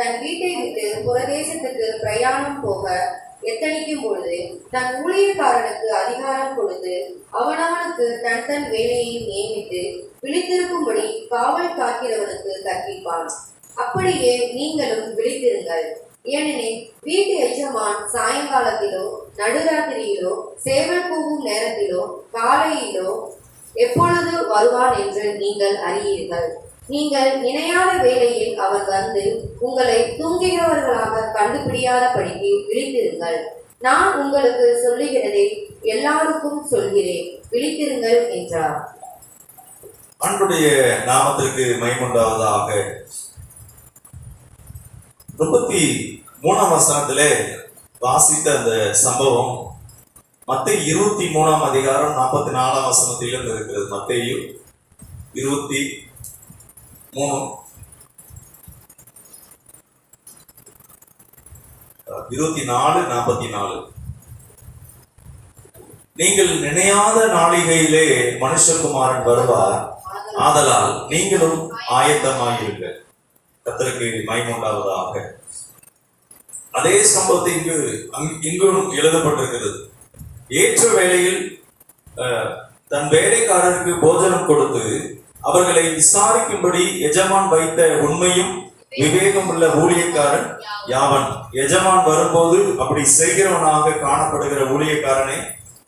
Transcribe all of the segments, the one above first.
தன் வீட்டை விட்டு புறதேசத்துக்கு பிரயாணம் போக எத்தனிக்கும் பொழுது தன் ஊழியக்காரனுக்கு அதிகாரம் கொடுத்து அவனவனுக்கு தன் தன் வேலையை நியமித்து விழித்திருக்கும்படி காவல் காக்கிறவனுக்கு கற்பிப்பான். அப்படியே நீங்களும் விழித்திருங்கள். ஏனெனில் வீட்டு எஜமான் சாயங்காலத்திலோ நடுராத்திரியிலோ சேவல் கூவும் நேரத்திலோ காலையிலோ எப்பொழுது வருவான் என்று நீங்கள் அறியீர்கள். நீங்கள் நினையாத வேளையில் அவர் வந்து உங்களை தூங்குகிறவர்களாக கண்டுபிடியாதபடிக்கு விழித்திருங்கள். நான் உங்களுக்கு சொல்லுகிறதை எல்லாருக்கும் சொல்கிறேன், விழித்திருங்கள் என்றார். ஆண்டவருடைய நாமத்திற்கு மகிமை உண்டாவதாக. 33ஆம் வசனத்திலே வாசித்த அந்த சம்பவம் மத்தேயு 23ஆம் அதிகாரம் 44ஆம் வசனத்திலும் இருக்கிறது. மத்தேயு 24:44. நீங்கள் நினையாத நாளிகையிலே மனுஷகுமாரன் வருவார், ஆதலால் நீங்களும் ஆயத்தமாயிருங்கள். கர்த்தருக்கு மகிமை உண்டாவதாக. அதே சம்பவத்தை இங்கும் எழுதப்பட்டிருக்கிறது. ஏற்ற வேளையில் தன் வேலைக்காரருக்கு போஜனம் கொடுத்து அவர்களை விசாரிக்கும்படி எஜமான் வைத்த உண்மையும் விவேகம் உள்ள ஊழியக்காரன் யாவன். எஜமான் வரும்போது அப்படி செய்கிறவனாக காணப்படுகிற ஊழியக்காரனை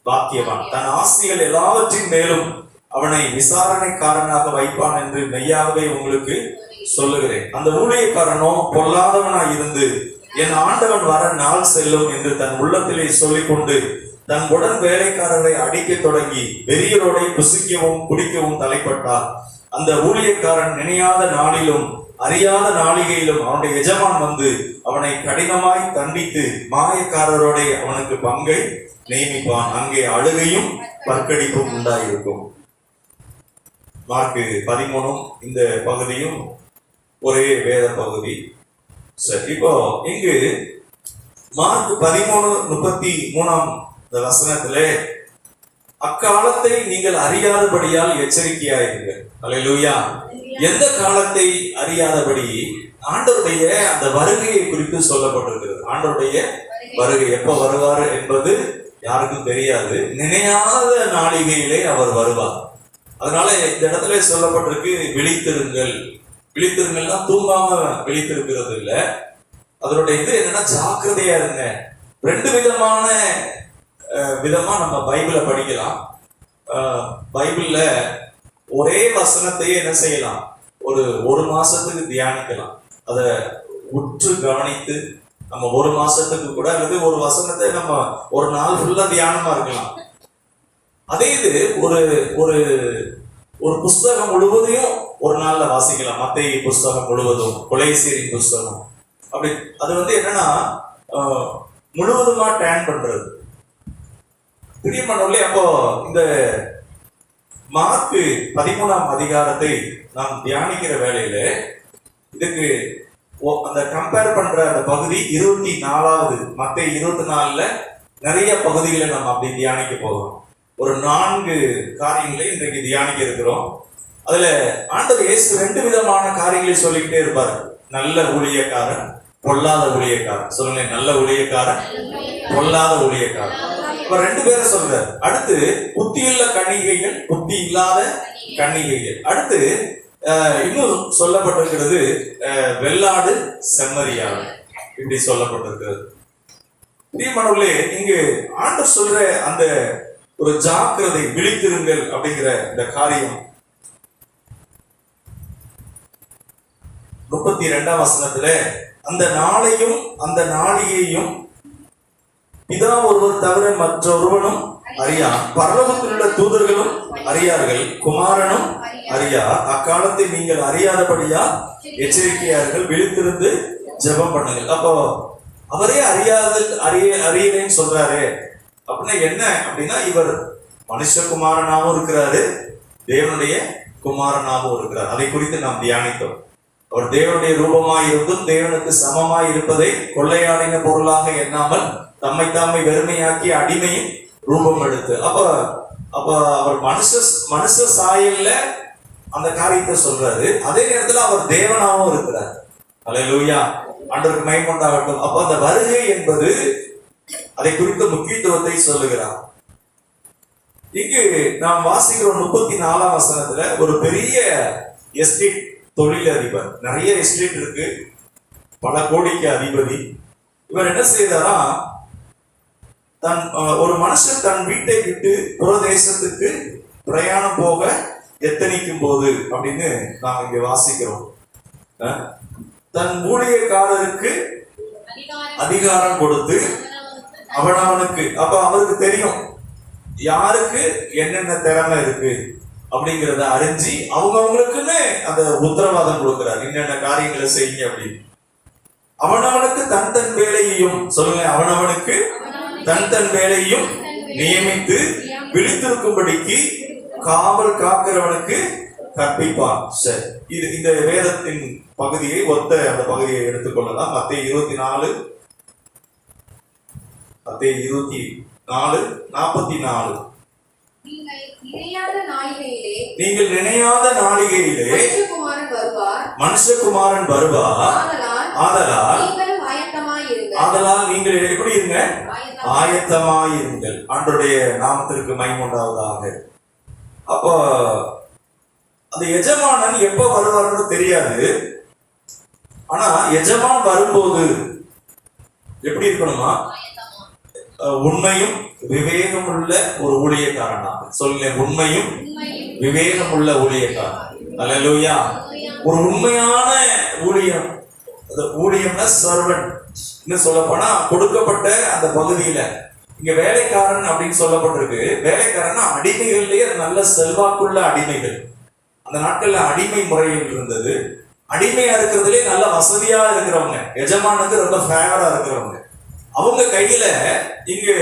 பாக்கியவான். தன் ஆஸ்திகள் எல்லாவற்றின் மேலும் அவனை விசாரணைக்காரனாக வைப்பான் என்று மெய்யாகவே உங்களுக்கு சொல்லுகிறேன். அந்த ஊழியக்காரனோ பொல்லாதவனாய் இருந்து என் ஆண்டவன் வர நாள் செல்லும் என்று தன் உள்ளத்திலே சொல்லிக் கொண்டு தன் உடன் வேலைக்காரரை அடிக்க தொடங்கி வெறியரோடை புசிக்கவும் குடிக்கவும் தலைப்பட்டார். அந்த ஊழியக்காரன் நினையாத நாளிலும் அறியாத நாளிகையிலும் அவனுடைய எஜமான் வந்து அவனை கடினமாய் தண்டித்து மாயக்காரரோட அவனுக்கு பங்கை நியமிப்பான். அங்கே அழுகையும் பற்கடிப்பும் உண்டாயிருக்கும். மார்க்கு 13 இந்த பகுதியும் ஒரே வேத பகுதி. சரி, இப்போ இங்கு மார்க் 13:33 வசனத்திலே அக்காலத்தை நீங்கள் அறியாதபடியால் எச்சரிக்கையாயிருங்கள். அல்லேலூயா. எந்த காலத்தை அறியாதபடி? ஆண்டவருடைய அந்த வருகையை குறித்து சொல்லப்பட்டிருக்கிறது. ஆண்டவருடைய வருகை எப்ப வருவார் என்பது யாருக்கும் தெரியாது. நினையாத நாளிகையிலே அவர் வருவார். அதனால இந்த இடத்துல சொல்லப்பட்டிருக்கு, விழித்திருங்கள். விழித்திருங்கள்னா தூங்காம விழித்திருக்கிறது இல்ல. அதனுடைய இது என்னன்னா ஜாக்கிரதையா இருங்க. 2 விதமா நம்ம பைபிளை படிக்கலாம். பைபிள்ல ஒரே வசனத்தையே என்ன செய்யலாம், ஒரு மாசத்துக்கு தியானிக்கலாம். அதை உற்று கவனித்து நம்ம ஒரு மாசத்துக்கு கூட, அல்லது ஒரு வசனத்தை நம்ம ஒரு நாள் ஃபுல்லா தியானமா இருக்கலாம். அதே இது ஒரு புஸ்தகம் முழுவதையும் ஒரு நாள்ல வாசிக்கலாம். மத்தேயு புஸ்தகம் முழுவதும், கொலைசீரி புஸ்தகம், அப்படி அது என்னன்னா முழுவதுமா டேன் பண்றது பிரியமானவர்களே. அப்போ இந்த மார்க் 13ஆம் அதிகாரத்தை நாம் தியானிக்கிற வேளையில இதுக்கு அந்த கம்பேர் பண்ற அந்த பகுதி 24வது மத்தேயு 24ல நிறைய பகுதிகளை நம்ம அப்படி தியானிக்க போகிறோம். ஒரு 4 காரியங்களை இன்றைக்கு தியானிக்க இருக்கிறோம். அதுல ஆண்டவர் இயேசு 2 விதமான காரியங்களை சொல்லிக்கிட்டே இருப்பாரு. நல்ல ஊழியக்காரன், பொல்லாத ஊழியக்காரன். சொல்லுங்க, நல்ல ஊழியக்காரன், பொல்லாத ஊழியக்காரன். 2 பேரை சொல்றாரு. அடுத்து புத்தியுள்ள கன்னிகைகள், புத்தி இல்லாத கன்னிகைகள். அடுத்து இன்னும் சொல்லப்பட்டிருக்கிறது வெள்ளாடு செம்மறியாடு, இப்படி சொல்லப்பட்டிருக்கிறது. பிரியமானவர்களே, இங்கு ஆண்டவர் சொல்ற அந்த ஒரு ஜாக்கிரதை, விழித்திருங்கள் அப்படிங்கிற இந்த காரியம் 32ஆம் வசனத்துல அந்த நாளையும் அந்த நாளிகையும் பிதா ஒருவர் தவிர மற்றொருவனும் அறியான், பரலோகத்தில் உள்ள தூதர்களும் அறியார்கள், குமாரனும் அறியார். அக்காலத்தை நீங்கள் அறியாதபடியா எச்சரிக்கையார்கள், விழித்திருந்து ஜெபம் பண்ணுங்கள். அப்போ அவரே அறியலேன்னு சொல்றாரு. அப்படின்னா என்ன அப்படின்னா, இவர் மனுஷகுமாரனாகவும் இருக்கிறாரு, தேவனுடைய குமாரனாகவும் இருக்கிறார். அதை குறித்து நாம் தியானித்தோம். அவர் தேவனுடைய ரூபமாய் இருந்தும் தேவனுக்கு சமமாய் இருப்பதை கொள்ளையாடின பொருளாக எண்ணாமல் தம்மை தாமை வெறுமையாக்கி அடிமையும் ரூபம் எடுத்து, அப்ப அவர் மனுஷ சாயல்ல அந்த காரியத்தை சொல்றாரு. அதே நேரத்துல அவர் தேவனாகவும் இருக்கிறார். அல்லேலூயா. ஆண்டவருக்கு மகிமை உண்டாகட்டும். அப்ப அந்த வருகை என்பது அதை குறித்த முக்கியத்துவத்தை சொல்லுகிறார். இங்கு நாம் வாசிக்கிறோம் 34ஆம் வசனத்துல ஒரு பெரிய எஸ்டேட் தொழிலதிபர், நிறைய எஸ்டேட் இருக்கு, பல கோடிக்கு அதிபதி. இவர் என்ன செய்தாரா, ஒரு மனுஷன் தன் வீட்டை விட்டு புறதேசத்துக்கு பிரயாணம் போக எத்தனிக்கும் போது அப்படின்னு நாம் இங்க வாசிக்கிறோம். தன் ஊழியக்காரருக்கு அதிகாரம் கொடுத்து அவனவனுக்கு, அப்ப அவருக்கு தெரியும் யாருக்கு என்னென்ன திறமை இருக்கு அப்படிங்கிறத அறிஞ்சு அவங்களுக்குன்னு அந்த உத்தரவாதம் கொடுக்கிறார், என்னென்ன காரியங்களை செய்யுங்க அப்படின்னு. அவனவனுக்கு தன் தன் வேலையையும், சொல்லுங்க, அவனவனுக்கு தன் தன் வேலையும் நியமித்து விழித்திருக்கும்படிக்கு காவல் காக்கிறவனுக்கு கற்பிப்பான். சரி, இது இந்த வேதத்தின் பகுதியை ஒத்த அந்த பகுதியை எடுத்துக்கொள்ளலாம். மத்தேயு 24:44. நீங்கள் நினையாத நாளிகையிலே மனுஷகுமாரன் வருவார். ஆதலால் நீங்கள் எப்படி இருங்க? ஆயத்தமாயிருங்கள். ஆண்டவருடைய நாமத்திற்கு மகிமை உண்டாவதாக. அப்போ அந்த எஜமானன் எப்ப வருவார்னு தெரியாது. ஆனா எஜமான் வரும்போது எப்படி இருக்கணுமா? உண்மையும் விவேகம் உள்ள ஒரு ஊழியக்காரனா, சொல்லுங்க, உண்மையும் விவேகம் உள்ள ஊழியக்காரன். அல்லேலூயா. ஒரு உண்மையான ஊழியம், ஊழியம்னா சர்வன்ட். இன்னும் சொல்ல போனா கொடுக்கப்பட்ட அந்த பகுதியில இங்க வேலைக்காரன் அப்படின்னு சொல்லப்பட்டிருக்கு. வேலைக்காரன்னா அடிமைகள்லயே நல்ல செல்வாக்குள்ள அடிமைகள். அந்த நாட்கள்ல அடிமை முறையில் இருந்தது. அடிமையா இருக்கிறதுலே நல்ல வசதியா இருக்கிறவங்க, எஜமானுக்கு ரொம்ப ஃபேவரா இருக்கிறவங்க, அவங்க கையில இங்கு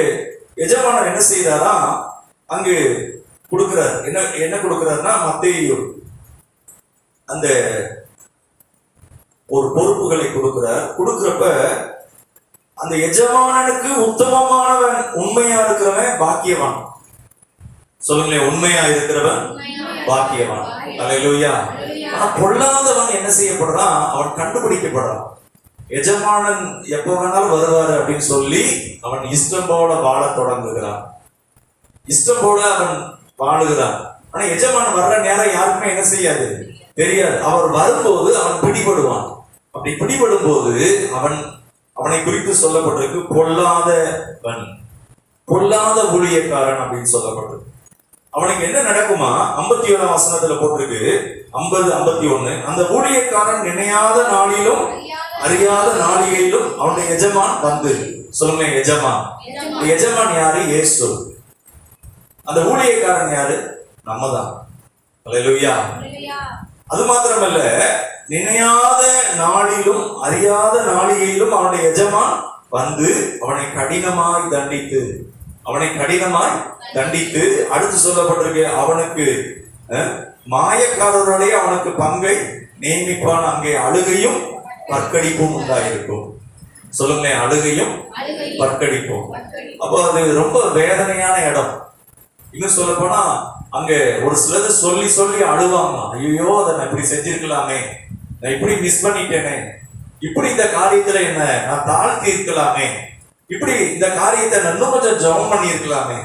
எஜமானர் என்ன செய்யறாரா, அங்கு கொடுக்கிறார். என்ன கொடுக்கிறாருன்னா, மத்தேயு அந்த ஒரு பொறுப்புகளை கொடுக்கிறார். கொடுக்கிறப்ப அந்த எஜமானனுக்கு உத்தமமானவன், உண்மையா இருக்கிறவன் பாக்கியவான். சொல்லுங்களேன், உண்மையா இருக்கிறவன் பாக்கியவான். அல்லேலூயா. ஆனா பொல்லாதவன் என்ன செய்யப்படுறான்? அவன் கண்டுபிடிக்கப்படுறான். எஜமானன் எப்ப வேணாலும் வருவாரு அப்படின்னு சொல்லி அவன் இஷ்டம் போல வாழ தொடங்குகிறான், இஷ்டம் போல அவன் வாழுகிறான். ஆனா எஜமானன் வர்ற நேரம் யாருக்குமே என்ன செய்யாது, தெரியாது. அவர் வரும்போது அவன் பிடிபடுவான். அப்படி பிடிபடும் போது அவனை குறித்து சொல்லப்பட்டிருக்கு பொல்லாதவன், பொல்லாத ஊழியக்காரன் அப்படின்னு சொல்லப்பட்டிருக்கு. அவனுக்கு என்ன நடக்குமா? 51ஆம் வசனத்துல போட்டிருக்கு, 50-51. அந்த ஊழியக்காரன் நினையாத நாளிலும் அறியாத நாளிகையிலும் அவனுடைய எஜமான் வந்து, சொல்லுங்க, எஜமான். எஜமான் யாரு? இயேசு. அந்த ஊழியக்காரன் யாரு? நம்ம தான். அல்லேலூயா. அது மாத்திரமல்ல, நினையாத நாளிலும் அறியாத நாளிகையிலும் அவனுடைய எஜமான் வந்து அவனை கடினமாய் தண்டித்து அடுத்து சொல்லப்பட்டிருக்கு, அவனுக்கு மாயக்காரருடைய அவனுக்கு பங்கை நியமிப்பான். அங்கே அழுகையும் பற்கடிப்பும் உண்டாயிருக்கும். சொல்லுங்களேன், அழுகையும் பற்கடிப்பும். அப்போ அது ரொம்ப வேதனையான இடம். இன்னும் சொல்ல போனா அங்க ஒரு சிலது சொல்லி சொல்லி அழுவாங்க. ஐயோ, அதை நான் இப்படி செஞ்சிருக்கலாமே, நான் இப்படி மிஸ் பண்ணிட்டேனே, இப்படி இந்த காரியத்துல என்ன நான் தாழ்த்தி இருக்கலாமே, இப்படி இந்த காரியத்தை நான் இன்னும் கொஞ்சம் ஜெபம் பண்ணி இருக்கலாமே,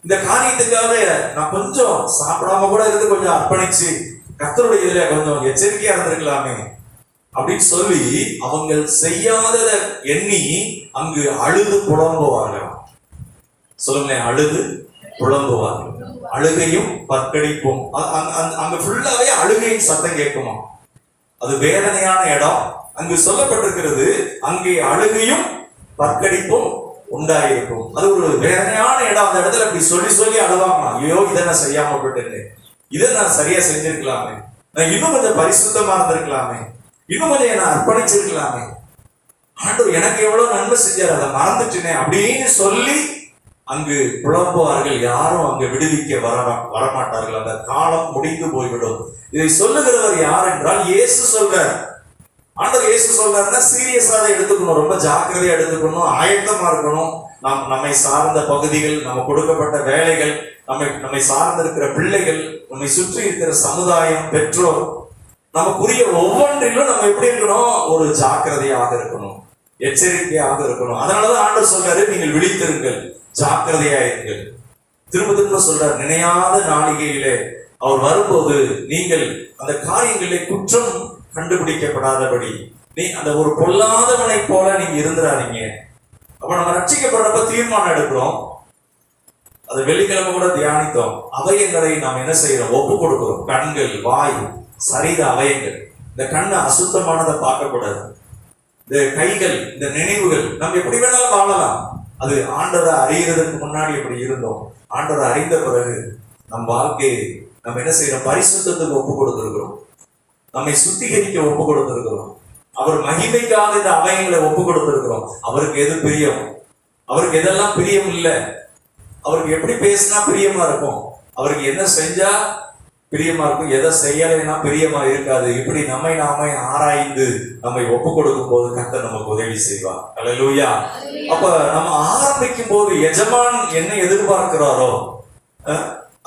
இந்த காரியத்துக்காக நான் கொஞ்சம் சாப்பிடாம கூட இருந்து கொஞ்சம் அர்ப்பணிச்சு கர்த்தருடைய இதுல கொஞ்சம் எச்சரிக்கையா இருந்திருக்கலாமே அப்படின்னு சொல்லி அவங்க செய்யாததை எண்ணி அங்கு அழுது புலம்புவார்கள். சொல்லுங்களேன், அழுது புலம்புவார்கள். அழுகையும் பற்கடிப்பும். அங்க ஃபுல்லாவே அழுகையின் சத்தம் கேட்குமா? அது வேதனையான இடம். அங்கு சொல்லப்பட்டிருக்கிறது, அங்கே அழுகையும் பற்கடிப்பும் உண்டாயிருக்கும். அது ஒரு வேதனையான இடம். அந்த இடத்துல அப்படி சொல்லி சொல்லி அழுவாங்க. ஐயோ, இதை நான் செய்யாம விட்டுட்டேன், இதை நான் சரியா செஞ்சிருக்கலாமே, நான் இன்னும் கொஞ்சம் பரிசுத்தமா இருந்திருக்கலாமே, இன்னும் கொஞ்சம் என்ன அர்ப்பணிச்சிருக்கலாமே, ஆண்டவர் எனக்கு எவ்வளவு நன்மை செஞ்சார், அதை மறந்துட்டேனே அப்படின்னு சொல்லி அங்கு புலம்புவார்கள். யாரும் அங்கு விடுவிக்க வரமாட்டார்கள். அந்த காலம் முடிந்து போய்விடும். இதை சொல்லுகிறவர் யார் என்றால் இயேசு சொல்றார். ஆண்டவர் இயேசு சொல்றாருன்னா சீரியஸா அதை எடுத்துக்கணும், ரொம்ப ஜாக்கிரதையா எடுத்துக்கணும், ஆயத்தமா இருக்கணும். நம்மை சார்ந்த பகுதிகள், நம்ம கொடுக்கப்பட்ட வேலைகள், நம்மை சார்ந்த இருக்கிற பிள்ளைகள், நம்மை சுற்றி இருக்கிற சமுதாயம், பெற்றோர், நமக்குரிய ஒவ்வொன்றிலும் நம்ம எப்படி இருக்கணும்? ஒரு ஜாக்கிரதையாக இருக்கணும், எச்சரிக்கையாக இருக்கணும். அதனாலதான் ஆண்டவர் சொல்றாரு, நீங்கள் விழித்திருங்கள், ஜாக்கிரதையா இருங்கள். திரும்ப திரும்ப சொல்றாரு, நினையாத நாளிகையிலே அவர் வரும்போது நீங்கள் அந்த காரியங்களிலே குற்றம் கண்டுபிடிக்கப்படாதபடி நீ அந்த ஒரு பொல்லாதவனை போல நீங்க இருந்துடாதீங்க. அப்ப நம்ம ரட்சிக்கப்படுறப்ப தீர்மானம் எடுக்கிறோம். அது வெள்ளிக்கிழமை கூட தியானித்தோம். அவயங்களை நாம் என்ன செய்யறோம்? ஒப்பு கொடுக்கிறோம். கண்கள், வாய், சரீர அவயங்கள். இந்த கண்ணை அசுத்தமானதை பார்க்க கூடாது. இந்த கைகள், இந்த நினைவுகள், நம்ம எப்படி வேணாலும் வாழலாம். அது ஆண்டவரை அறியறதுக்கு முன்னாடி எப்படி இருந்தோம், ஆண்டவரை அறிந்த பிறகு நம் வாழ்க்கையை நம்ம என்ன செய்யறோம்? பரிசுத்தத்துக்கு ஒப்பு கொடுத்திருக்கிறோம், நம்மை சுத்திகரிக்க ஒப்பு கொடுத்திருக்கிறோம், அவர் மகிமைக்காக இந்த அவயங்களை ஒப்பு கொடுத்திருக்கிறோம். அவருக்கு எது பிரியம், அவருக்கு எதெல்லாம் பிரியம் இல்லை, அவருக்கு எப்படி பேசினா பிரியமா இருக்கும், அவருக்கு என்ன செஞ்சா பிரியமா இருக்கும், எதை செய்யலைன்னா பிரியமா இருக்காது. இப்படி நம்மை நாமே ஆராய்ந்து நம்மை ஒப்பு கொடுக்கும் போது கர்த்தர் நமக்கு உதவி செய்வார். அல்லேலூயா. அப்ப நம்ம ஆரம்பிக்கும் போது எஜமான் என்ன எதிர்பார்க்கிறாரோ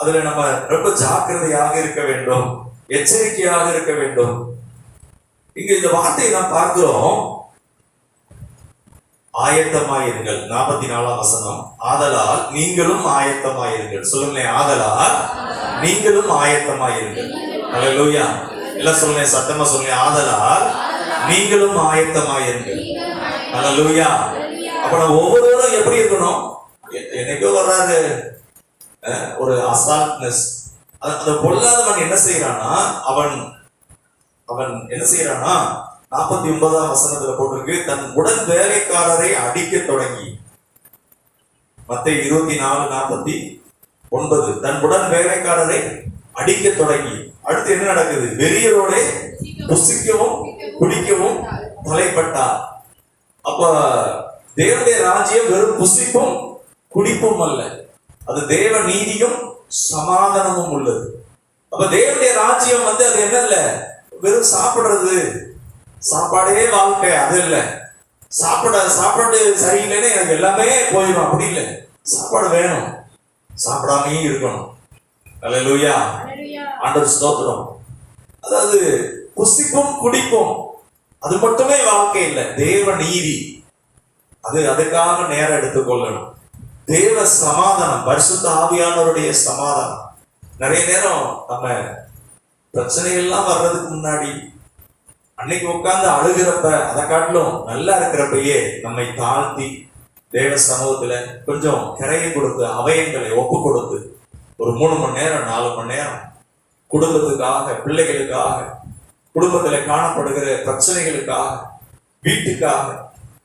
அதுல நம்ம ரொம்ப ஜாக்கிரதையாக இருக்க வேண்டும், எச்சரிக்கையாக இருக்க வேண்டும். இங்க இந்த வார்த்தையை நாம் பார்க்கிறோம், ஆயத்தமாயிருங்கள். 44ஆம் வசனம், ஆதலால் நீங்களும் ஆயத்தமாயிருங்கள். சொல்லுங்களேன், ஆதலால் நீங்களும் ஆயத்தமாயிருங்கள். அல்லேலூயா. எல்லாம் சொல்லுங்க, சத்தமா சொல்லுங்க, ஆதலால் நீங்களும் ஆயத்தமாயிருங்கள். அல்லேலூயா. அப்ப நம்ம ஒவ்வொருவரும் எப்படி இருக்கணும்? என்னைக்கோ வர்றாரு ஒரு அசால்ட்னஸ். அந்த பொல்லாதவன் என்ன செய்யறானா, அவன் என்ன செய்யறானா, 49ஆம் வசனத்துல போட்டிருக்கு, தன் உடன் வேலைக்காரரை அடிக்க தொடங்கி. மத்தேயு 24:49, தன் உடன் வேலைக்காரரை அடிக்க தொடங்கி. அடுத்து என்ன நடக்குது? வெறியரோட புசிக்கவும் குடிக்கவும் தலைப்பட்டார். அப்ப தேவனுடைய ராஜ்யம் வெறும் புசிப்பும் குடிப்பும் அல்ல, அது தேவ நீதியும் சமாதானமும் உள்ளது. அப்ப தேவனுடைய ராஜ்யம் அது என்ன இல்ல, வெறும் சாப்பிடுறது, சாப்பாடே வாழ்க்கை அது இல்ல. சாப்பாடு சரியில்லைன்னா எனக்கு எல்லாமே போயிடும், அப்படி இல்லை. சாப்பாடு வேணும், சாப்பிடாமையும் இருக்கணும். அல்லேலூயா. ஆண்டவர் ஸ்தோத்திரம். அதாவது புசிப்பும் குடிப்பும் அது மட்டுமே வாழ்க்கை இல்லை, தேவ நீதி, அதுக்காக நேரம் எடுத்துக்கொள்ளணும். தேவ சமாதானம், பரிசுத்த ஆவியானவருடைய சமாதானம். நிறைய நேரம் நம்ம பிரச்சனைகள்லாம் வர்றதுக்கு முன்னாடி அன்னைக்கு உட்கார்ந்து அழுகிறப்ப, அதை காட்டிலும் நல்லா இருக்கிறப்பயே நம்மை தாழ்த்தி தேவ சமூகத்துல கொஞ்சம் கரையை கொடுத்து அவயங்களை ஒப்பு கொடுத்து ஒரு 3 மணி நேரம் 4 மணி நேரம் குடும்பத்துக்காக, பிள்ளைகளுக்காக, குடும்பத்துல காணப்படுகிற பிரச்சனைகளுக்காக, வீட்டுக்காக,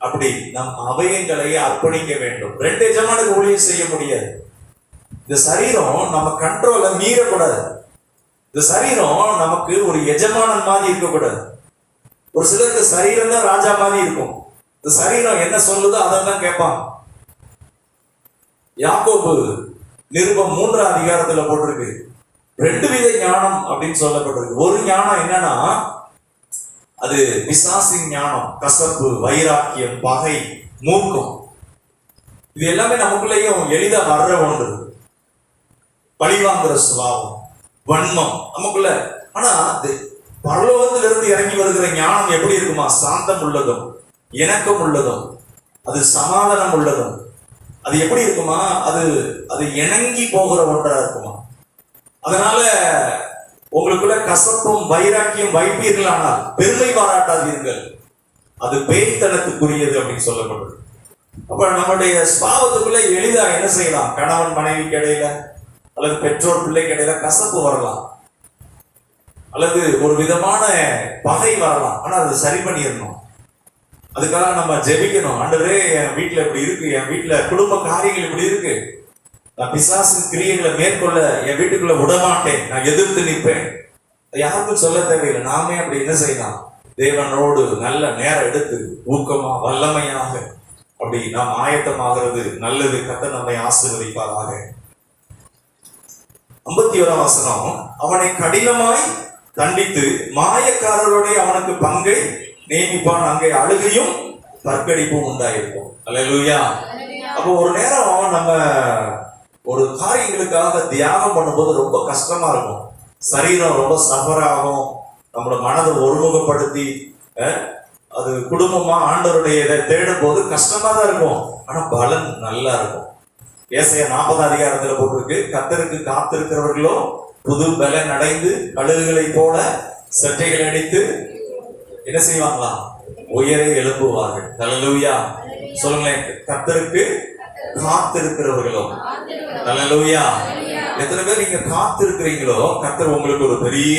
அப்படி நம் அவயங்களை அர்ப்பணிக்க வேண்டும். 2 எஜமானுக்கு ஊழியம் செய்ய முடியாது. இந்த சரீரம் நம்ம கண்ட்ரோல மீறக்கூடாது. இந்த சரீரம் நமக்கு ஒரு எஜமானன் மாதிரி இருக்கக்கூடாது. ஒரு சிலருக்கு சரீரம் தான் ராஜா மாதிரி இருக்கும். இந்த சரீரம் என்ன சொல்லுதோ அதெல்லாம் கேட்பாங்க. யாக்கோபு நிருபம் 3ஆம் அதிகாரத்துல போட்டிருக்கு, 2 வித ஞானம் அப்படின்னு சொல்லப்பட்டிருக்கு. ஒரு ஞானம் என்னன்னா, அது பிசாசின் ஞானம், கசப்பு, வைராக்கியம், பகை, மூக்கம். இது எல்லாமே நமக்குள்ளேயும் எளிதா வர்ற ஒன்று. பழிவாங்குற சுபாவம், வன்மம் நமக்குள்ள. ஆனா பரலோகத்திலிருந்து இறங்கி வருகிற ஞானம் எப்படி இருக்குமா? சாந்தம் உள்ளதும், இணக்கம் உள்ளதும், அது சமாதானம் உள்ளதும். அது எப்படி இருக்குமா? அது இணங்கி போகிற ஒன்றா இருக்குமா? அதனால உங்களுக்குள்ள கசப்பும் வைராக்கியம் வைப்பீர்களானால் பெருமை பாராட்டாதீர்கள், அது பேய்த்தனத்துக்குரியது அப்படின்னு சொல்லப்படுது. அப்ப நம்முடைய ஸ்பாவத்துக்குள்ள எளிதா என்ன செய்யலாம்? கணவன் மனைவிக்கு இடையில அல்லது பெற்றோர் பிள்ளைக்கு இடையில கசப்பு வரலாம், அல்லது ஒரு விதமான பகை வரலாம். ஆனா அது சரி பண்ணிடணும். அதுக்காக நம்ம ஜெபிக்கணும். ஆண்டவரே, என் வீட்டுல இப்படி இருக்கு, என் வீட்டுல குடும்ப காரியங்கள் இப்படி இருக்கு, நான் பிசாசின் கிரியைகளை மேற்கொள்ள என் வீட்டுக்குள்ள விடமாட்டேன், நான் எதிர்த்து நிற்பேன். யாருக்கும் சொல்ல தேவையில்லை. நாமே அப்படி என்ன செய்யலாம்? தேவனோடு நல்ல நேரம் எடுத்து ஊக்கமா வல்லமையாக அப்படி நாம் ஆயத்தமாகிறது நல்லது. கர்த்தர் நம்மை ஆசீர்வதிப்பாராக. 51ஆம் வசனம், அவனை கடினமாய் தண்டித்து மாயக்காரருடைய அவனுக்கு பங்கை நியமிப்பான், அங்கே அழுகையும் தற்கடிப்பும் உண்டாயிருக்கும். அல்லேலூயா. அப்போ ஒரு நேரம் நம்ம ஒரு காரியங்களுக்காக தியாகம் பண்ணும்போது ரொம்ப கஷ்டமா இருக்கும். சரீரம் ரொம்ப சஃபர் ஆகும், நம்மளோட மனதை ஒருமுகப்படுத்தி அது குடும்பமா ஆண்டவருடைய இதை தேடும் போது கஷ்டமா தான் இருக்கும், ஆனா பலன் நல்லா இருக்கும். ஏசாயா 40 அதிகாரத்துல போட்டிருக்கு, கர்த்தருக்கு காத்திருக்கிறவர்களோ புது பலன் அடைந்து கழுகுகளை போல சட்டைகள் அடித்து என்ன செய்வாங்களாம், உயரை எழுப்புவார்கள். ஹல்லேலூயா சொல்லுங்களேன். கர்த்தருக்கு காத்திருக்கிறவர்களோ, ஹல்லேலூயா. எத்தனை பேர் நீங்க காத்திருக்கிறீங்களோ கர்த்தர் உங்களுக்கு ஒரு பெரிய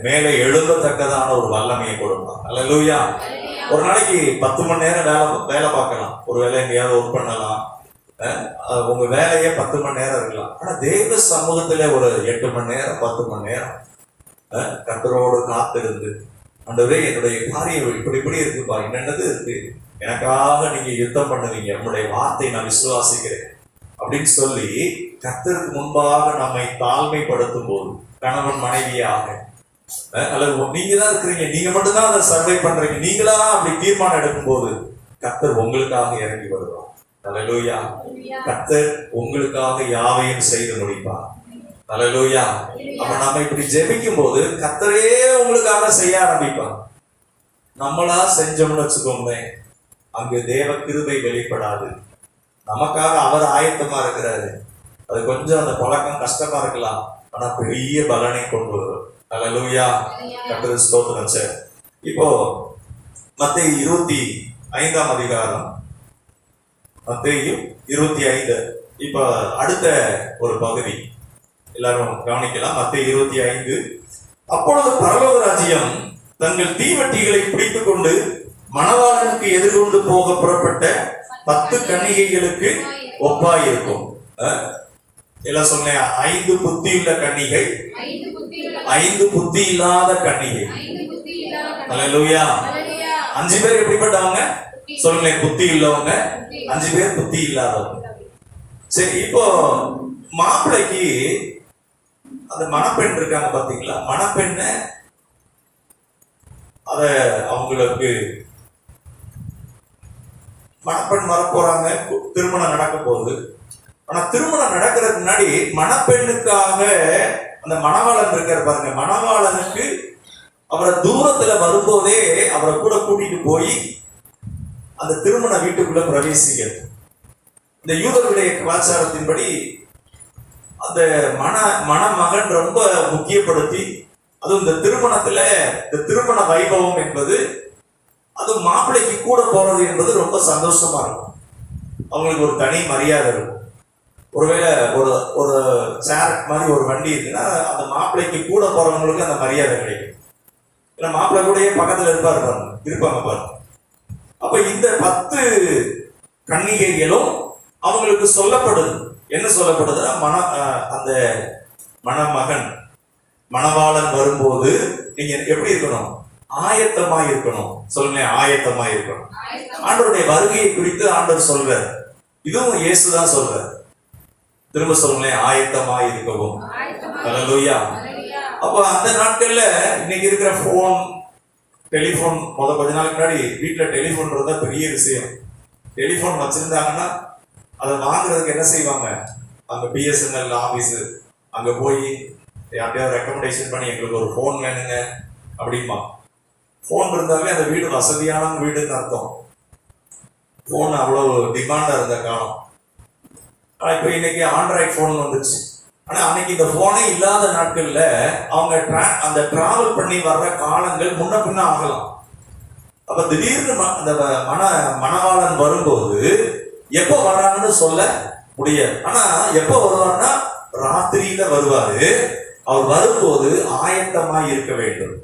மேலே எழுதத்தக்கதான ஒரு வல்லமையை கொடுப்பார். ஹல்லேலூயா. ஒரு நாளைக்கு 10 மணி நேரம் வேலை பார்க்கலாம், ஒரு வேலை எங்கேயாவது ஒர்க் பண்ணலாம், உங்க வேலையே 10 மணி நேரம் இருக்கலாம். ஆனா தேவ சமூகத்துல ஒரு 8 மணி நேரம் 10 மணி நேரம் கர்த்தரோடு காத்திருந்து, ஆண்டவரே என்னுடைய காரியம் இப்படி இருக்குப்பா, என்னென்னது இருக்கு, எனக்காக நீங்க யுத்தம் பண்ணுவீங்க, உங்களுடைய வார்த்தை நான் விசுவாசிக்கிறேன் அப்படின்னு சொல்லி கர்த்தருக்கு முன்பாக நம்மை தாழ்மைப்படுத்தும் போது, கணவன் மனைவியாக அல்லது நீங்க தான் இருக்கிறீங்க, நீங்க மட்டும்தான் அதை சர்வை பண்றீங்க, நீங்களா அப்படி தீர்மானம் எடுக்கும் போது கர்த்தர் உங்களுக்காக இறங்கி வருவார். ஹல்லேலூயா. கர்த்தர் உங்களுக்காக யாவையும் செய்து முடிப்பார். ஹல்லேலூயா. அப்ப நம்ம இப்படி ஜெபிக்கும் போது கர்த்தரே உங்களுக்காக செய்ய ஆரம்பிப்பார். நம்மளா செஞ்சோம்னு வச்சுக்கோங்களேன், அங்கு தேவ கிருபை வெளிப்படாது. நமக்காக அவர் ஆயத்தமா இருக்கிறாரு, அது கொஞ்சம் அந்த பழக்கம் கஷ்டமா இருக்கலாம், ஆனா பெரிய பலனை கொண்டு வரும். ஹல்லேலூயா. கர்த்தருக்கு ஸ்தோத்திரம். சார், இப்போ மத்தேயு 25 அதிகாரம், மத்தேயு 25 இப்ப அடுத்த ஒரு பகுதி எல்லாரும் கவனிக்கலாம். மத்தேயு 25. அப்பொழுது பரலோக ராஜ்யம் தங்கள் தீவட்டிகளை பிடித்துக் கொண்டு மணவாளனுக்கு எதிர்கொண்டு போக புறப்பட்ட 10 கன்னிகைகளுக்கு ஒப்பாயிருக்கும். எல்லாம் சொன்னேன், 5 புத்தியுள்ள கன்னிகை, 5 புத்தி இல்லாத கன்னிகை. ஹல்லேலூயா. 5 பேர் எப்படிப்பட்டவங்க சொல்லுங்களேன், புத்தி உள்ளவங்க, 5 பேர் புத்தி இல்லாதவங்க. சரி, இப்போ மாப்பிள்ளைக்கு அந்த மணப்பெண் இருக்காங்க பாத்தீங்களா, மணப்பெண்ண அத அவங்களுக்கு மணப்பெண் வரப்போறாங்க, திருமணம் நடக்க போகுது. ஆனா திருமணம் நடக்கிறதுக்கு முன்னாடி மணப்பெண்ணுக்காக அந்த மணவாளன் இருக்காரு பாருங்க, மணவாளனுக்கு அவரை தூரத்துல வரும்போதே அவரை கூட கூட்டிட்டு போய் அந்த திருமண வீட்டுக்குள்ள பிரவேசிக்கிறது. இந்த யூதர்களுடைய கலாச்சாரத்தின்படி அந்த மணமகன் ரொம்ப முக்கியப்படுத்தி, அதுவும் இந்த திருமணத்துல இந்த திருமண வைபவம் என்பது, அது மாப்பிள்ளைக்கு கூட போறது என்பது ரொம்ப சந்தோஷமா இருக்கும். அவங்களுக்கு ஒரு தனி மரியாதை இருக்கும். ஒருவேளை ஒரு ஒரு சேர் மாதிரி ஒரு வண்டி இருக்குன்னா அந்த மாப்பிள்ளைக்கு கூட போறவங்களுக்கு அந்த மரியாதை கிடைக்கும். ஏன்னா மாப்பிள்ளை கூடயே பக்கத்துல இருப்பாங்க பாருங்க. அப்ப இந்த 10 கன்னிகைகளும் அவங்களுக்கு சொல்லப்படுது. என்ன சொல்லப்படுதுன்னா, அந்த மணமகன் மணவாளன் வரும்போது நீங்க எப்படி இருக்கணும், ஆயத்தமாய் இருக்கணும். சொல்லுங்க, ஆயத்தமாய் இருக்கணும். ஆண்டவருடைய வருகையை குறித்து ஆண்டவர் சொல்றார், இதுவும் இயேசுதான் சொல்றார். திரும்ப சொல்லுங்களேன், ஆயத்தமாய் இருக்கவும். ஹல்லேலூயா. அப்ப அந்த நாட்கள்ல இன்னைக்கு இருக்கிற போன், டெலிபோன், கொஞ்ச நாளுக்கு முன்னாடி வீட்டுல டெலிபோன் இருந்தா பெரிய விஷயம். டெலிபோன் வச்சிருந்தாங்கன்னா அதை வாங்குறதுக்கு என்ன செய்வாங்க, அங்க பிஎஸ்என்எல் ஆபீஸ் அங்க போய் யார்ட்டையாவது ரெக்கமெண்டேஷன் பண்ணி எங்களுக்கு ஒரு போன் வேணுங்க அப்படிமா. போன் இருந்தாலே அந்த வீடு வசதியான வீடுன்னு அர்த்தம். போன் அவ்வளவு டிமாண்டா இருந்த காலம். ஆனா இப்ப இன்னைக்கு ஆண்ட்ராய்ட் போன் வந்துச்சு. ஆனா அன்னைக்கு இந்த போனே இல்லாத நாட்கள்ல அவங்க அந்த டிராவல் பண்ணி வர்ற காலங்கள் முன்ன பின்ன ஆகலாம். அப்ப திடீர்னு அந்த மணவாளன் வரும்போது எப்ப வர்றாங்கன்னு சொல்ல முடியாது. ஆனா எப்ப வருவார்னா ராத்திரியில வருவாரு. அவர் வரும்போது ஆயத்தமாய் இருக்க வேண்டும்.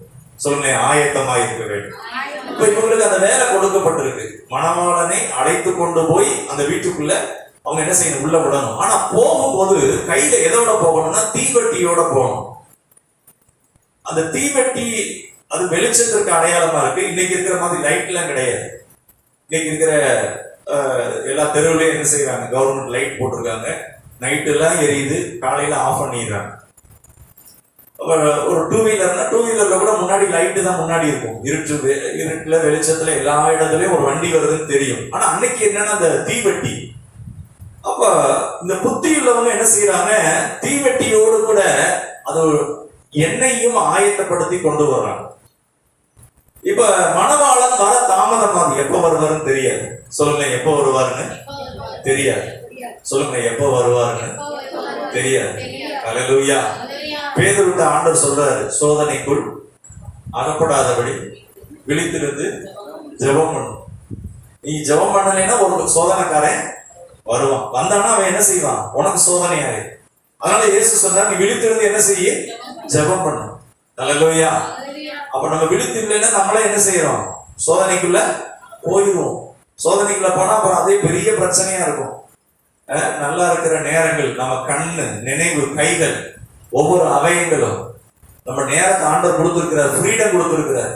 சொல்லுங்க, ஆயத்தமாய் இருக்க வேண்டும். இப்ப இவங்களுக்கு அந்த வேலை கொடுக்கப்பட்டிருக்கு. மணவாளனை அழைத்து கொண்டு போய் அந்த வீட்டுக்குள்ள அவங்க என்ன செய்யணும், உள்ள விடணும். ஆனா போகும்போது கையில எதோட போகணும்னா தீவெட்டியோட போகணும். அந்த தீவெட்டி அது வெளிச்சத்திற்கு அடையாளமா இருக்கு. இன்னைக்கு இருக்கிற மாதிரி லைட் எல்லாம் கிடையாது. இன்னைக்கு இருக்கிற எல்லா தெருவுலயும் என்ன செய்யறாங்க, கவர்மெண்ட் லைட் போட்டிருக்காங்க, நைட்டு எல்லாம் எரியுது, காலையில ஆஃப் பண்ணிடுறாங்க. ஒரு டூ வீலர்ல கூட முன்னாடி லைட்டு தான் முன்னாடி இருக்கும். இருட்டுல வெளிச்சத்துல எல்லா இடத்துலயும் ஒரு வண்டி வருதுன்னு தெரியும். ஆனா அன்னைக்கு என்னன்னா அந்த தீவெட்டி. அப்ப இந்த புத்தி உள்ளவங்க என்ன செய்யறாங்க, தீவெட்டியோடு கூட அது எண்ணெயையும் ஆயத்தப்படுத்தி கொண்டு வர்றாங்க. இப்ப மணவாளன் வர தாமதமாகுது. எப்ப வருவாருன்னு தெரியாது. சொல்லுங்க, எப்ப வருவாருன்னு தெரியாது. சொல்லுங்க, எப்ப வருவாருன்னு தெரியாது. ஹல்லேலூயா. பேதுருவிட்ட ஆண்டவர் சொல்றாரு, சோதனைக்குள் அகப்படாதபடி விழித்திருந்து ஜெபம் பண்ணும். நீ ஜெபம் பண்ணலைன்னா ஒரு சோதனைக்காரன் வருவான். வந்தானா அவன் என்ன செய்வான்? உனக்கு சோதனையாரு. அதனால இயேசு சொன்னார், நீ விழித்திருந்து என்ன செய்ய? ஜெபம் பண்ணு. ஹல்லேலூயா. அப்ப நம்ம விழித்து இல்லைன்னா நம்மளே என்ன செய்யறோம்? சோதனைக்குள்ள போயிடுவோம். சோதனைக்குள்ள போனா அப்புறம் அதே பெரிய பிரச்சனையா இருக்கும். நல்லா இருக்கிற நேரங்கள், நம்ம கண்ணு, நினைவு, கைகள், ஒவ்வொரு அவயங்களும் நம்ம நேரத்தை ஆண்டவர் கொடுத்திருக்கிறார், ஃப்ரீடம் கொடுத்திருக்கிறார்.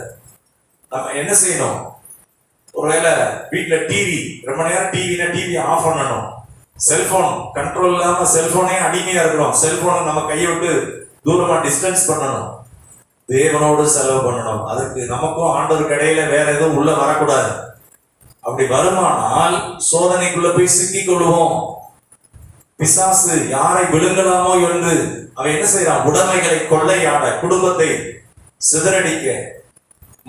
நம்ம என்ன செய்யணும்? ஒருவேளை வீட்டுல டிவி, ரொம்ப நேரம் டிவினா டிவி ஆஃப் பண்ணணும். செல்போன் கண்ட்ரோல் இல்லாம செல்போனே அடிமையா இருக்கிறோம். செல்போனை நம்ம கையை விட்டு தூரமா டிஸ்டன்ஸ் பண்ணணும். தேவனோடு செலவு பண்ணணும். அதுக்கு நமக்கும் ஆண்டவருக்கு இடையில வேற எதுவும் உள்ள வரக்கூடாது. அப்படி வருமானால் சோதனைக்குள்ள போய் சிக்கிக் கொள்வோம். பிசாசு யாரை விழுங்கலாமோ என்று அவன் என்ன செய்யறான்? உடைமைகளை கொள்ளையாட, குடும்பத்தை சிதறடிக்க,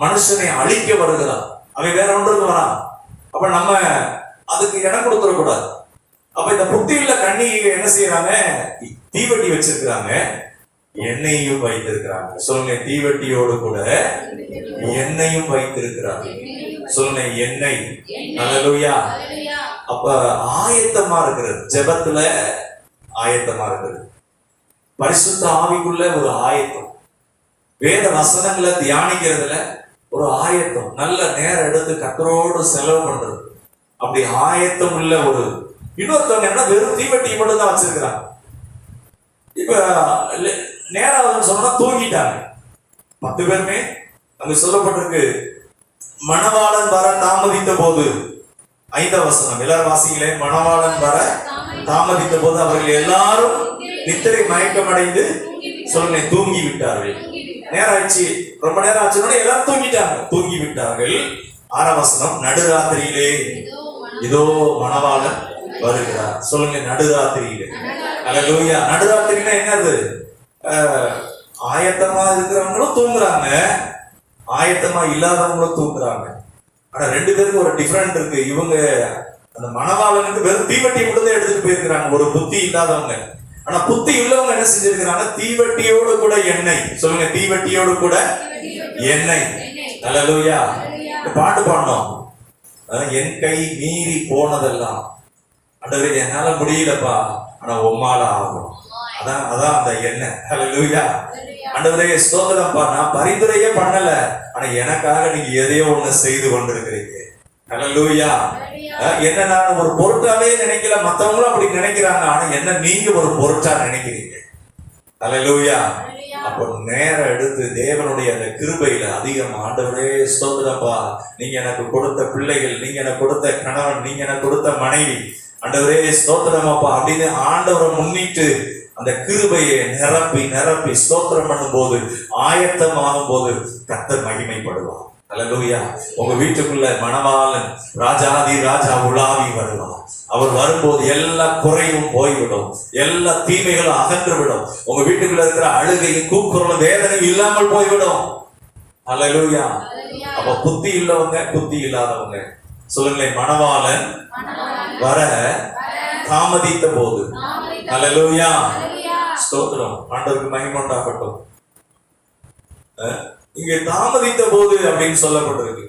மனுஷனை அழிக்க வருகிறான். அவன் வேற ஒன்றுக்கு வரான். அப்ப நம்ம அதுக்கு இடம் கொடுத்துடக்கூடாது. அப்ப இந்த புத்தியுள்ள கன்னிகை என்ன செய்யறாங்க? தீவெட்டி வச்சிருக்கிறாங்க, எண்ணெயையும் வைத்திருக்கிறாங்க. சொல்லுங்க, தீவெட்டியோடு கூட எண்ணெயும் வைத்திருக்கிறாங்க. சொல்லுங்க, எண்ணெய். ஹல்லேலூயா. அப்ப ஆயத்தமா இருக்கிறது, ஜெபத்துல ஆயத்தமா இருக்கிறது, பரிசுத்த ஆவிக்குள்ள ஒரு ஆயத்தம், வேத வசனங்களை தியானிக்கிறதுல ஒரு ஆயத்தம், நல்ல நேரம் எடுத்து கர்த்தரோடு செலவு பண்றது, அப்படி ஆயத்தம் உள்ள ஒரு. இன்னொருத்தவங்க என்ன வெறும் தீவெட்டியை மட்டும் தான் வச்சிருக்கிறாங்க. இப்ப நேரம் சொன்னா தூங்கிட்டாங்க. 10 பேருமே அங்க சொல்லப்பட்டிருக்கு, மணவாளன் வர தாமதித்த போது, 5ஆம் வசனம் எல்லாரும் வாசிங்களே. மணவாளன் வர தாமதித்த போது அவர்கள் எல்லாரும் நித்திரை மயக்கம் அடைந்து, சொல்லுங்க, தூங்கி விட்டார்கள். நேரம் ஆச்சு, ரொம்ப நேரம் ஆச்சுன்னா எல்லாரும் தூங்கிட்டாங்க, தூங்கி விட்டார்கள். 6ஆம் வசனம், நடுராத்திரியிலே இதோ மணவாளன் வருகிறார். சொல்லுங்க, நடுராத்திரியிலே. ஹல்லேலூயா. நடுராத்திரினா என்னது? ஆயத்தமா இருக்கிறவங்களும் தூங்குறாங்க, ஆயத்தமா இல்லாதவங்களும் தூங்குறாங்க. ஆனா 2 பேருக்கு ஒரு டிஃபரெண்ட் இருக்கு. இவங்க அந்த மணவாளனுக்கு வெறும் தீவெட்டியை மட்டும் தான் எடுத்துட்டு போயிருக்கிறாங்க, ஒரு புத்தி இல்லாதவங்க. ஆனா புத்தி உள்ளவங்க என்ன செஞ்சிருக்கிறாங்க? தீவெட்டியோடு கூட எண்ணெய். சொல்லுங்க, தீவெட்டியோடு கூட எண்ணெய். ஹல்லேலூயா. பாட்டு பாடணும், என் கை மீறி போனதெல்லாம் ஆண்டவரே என்னால முடியலப்பா, ஆனா உம்மால ஆகும். அதான் அதான் அந்த எண்ணெய். ஹல்லேலூயா. ஆண்டவரே ஸ்தோத்திரம்ப்பா, நான் பரிந்துரையே பண்ணல, ஆனா எனக்காக நீங்க எதையோ ஒண்ணு செய்து கொண்டிருக்கிறீங்க. ஹல்லேலூயா. என்ன நான் ஒரு பொருட்டாவே நினைக்கல, மத்தவங்களும் அப்படி நினைக்கிறாங்க, ஆனா என்ன நீங்க ஒரு பொருட்டா நினைக்கிறீங்க. ஹல்லேலூயா. அப்போ நேரம் எடுத்து தேவனுடைய அந்த கிருபையில அதிகம், ஆண்டவரே ஸ்தோத்திரம்ப்பா, நீங்க எனக்கு கொடுத்த பிள்ளைகள், நீங்க எனக்கு கொடுத்த கணவன், நீங்க எனக்கு கொடுத்த மனைவி, ஆண்டவரே ஸ்தோத்திரமாப்பா அப்படின்னு ஆண்டவரை முன்னிட்டு அந்த கிருபையை நிரப்பி நிரப்பி ஸ்தோத்திரம் பண்ணும் போது, ஆயத்தமாகும் போது கர்த்தர் மகிமைப்படுவார். ஹல்லேலூயா. உங்க வீட்டுக்குள்ள மணவாளன் ராஜாதி ராஜா உலாவி வருவார். அவர் வரும்போது எல்லா குறையும் போய்விடும், எல்லா தீமைகளும் அகன்று விடும். உங்க வீட்டுக்குள்ள இருக்கிற அழுகையும் கூக்குரலும் வேதனையும் இல்லாமல் போய்விடும். ஹல்லேலூயா. அப்ப புத்தி உள்ளவங்க, புத்தி இல்லாதவங்க, சொல்லுங்களேன், மணவாளன் வர தாமதித்த போது. ஹல்லேலூயா. ஸ்தோத்திரம். ஆண்டவருக்கு மகிமை உண்டாகட்டும். இங்க தாமதித்த போது அப்படின்னு சொல்லப்பட்டிருக்கு.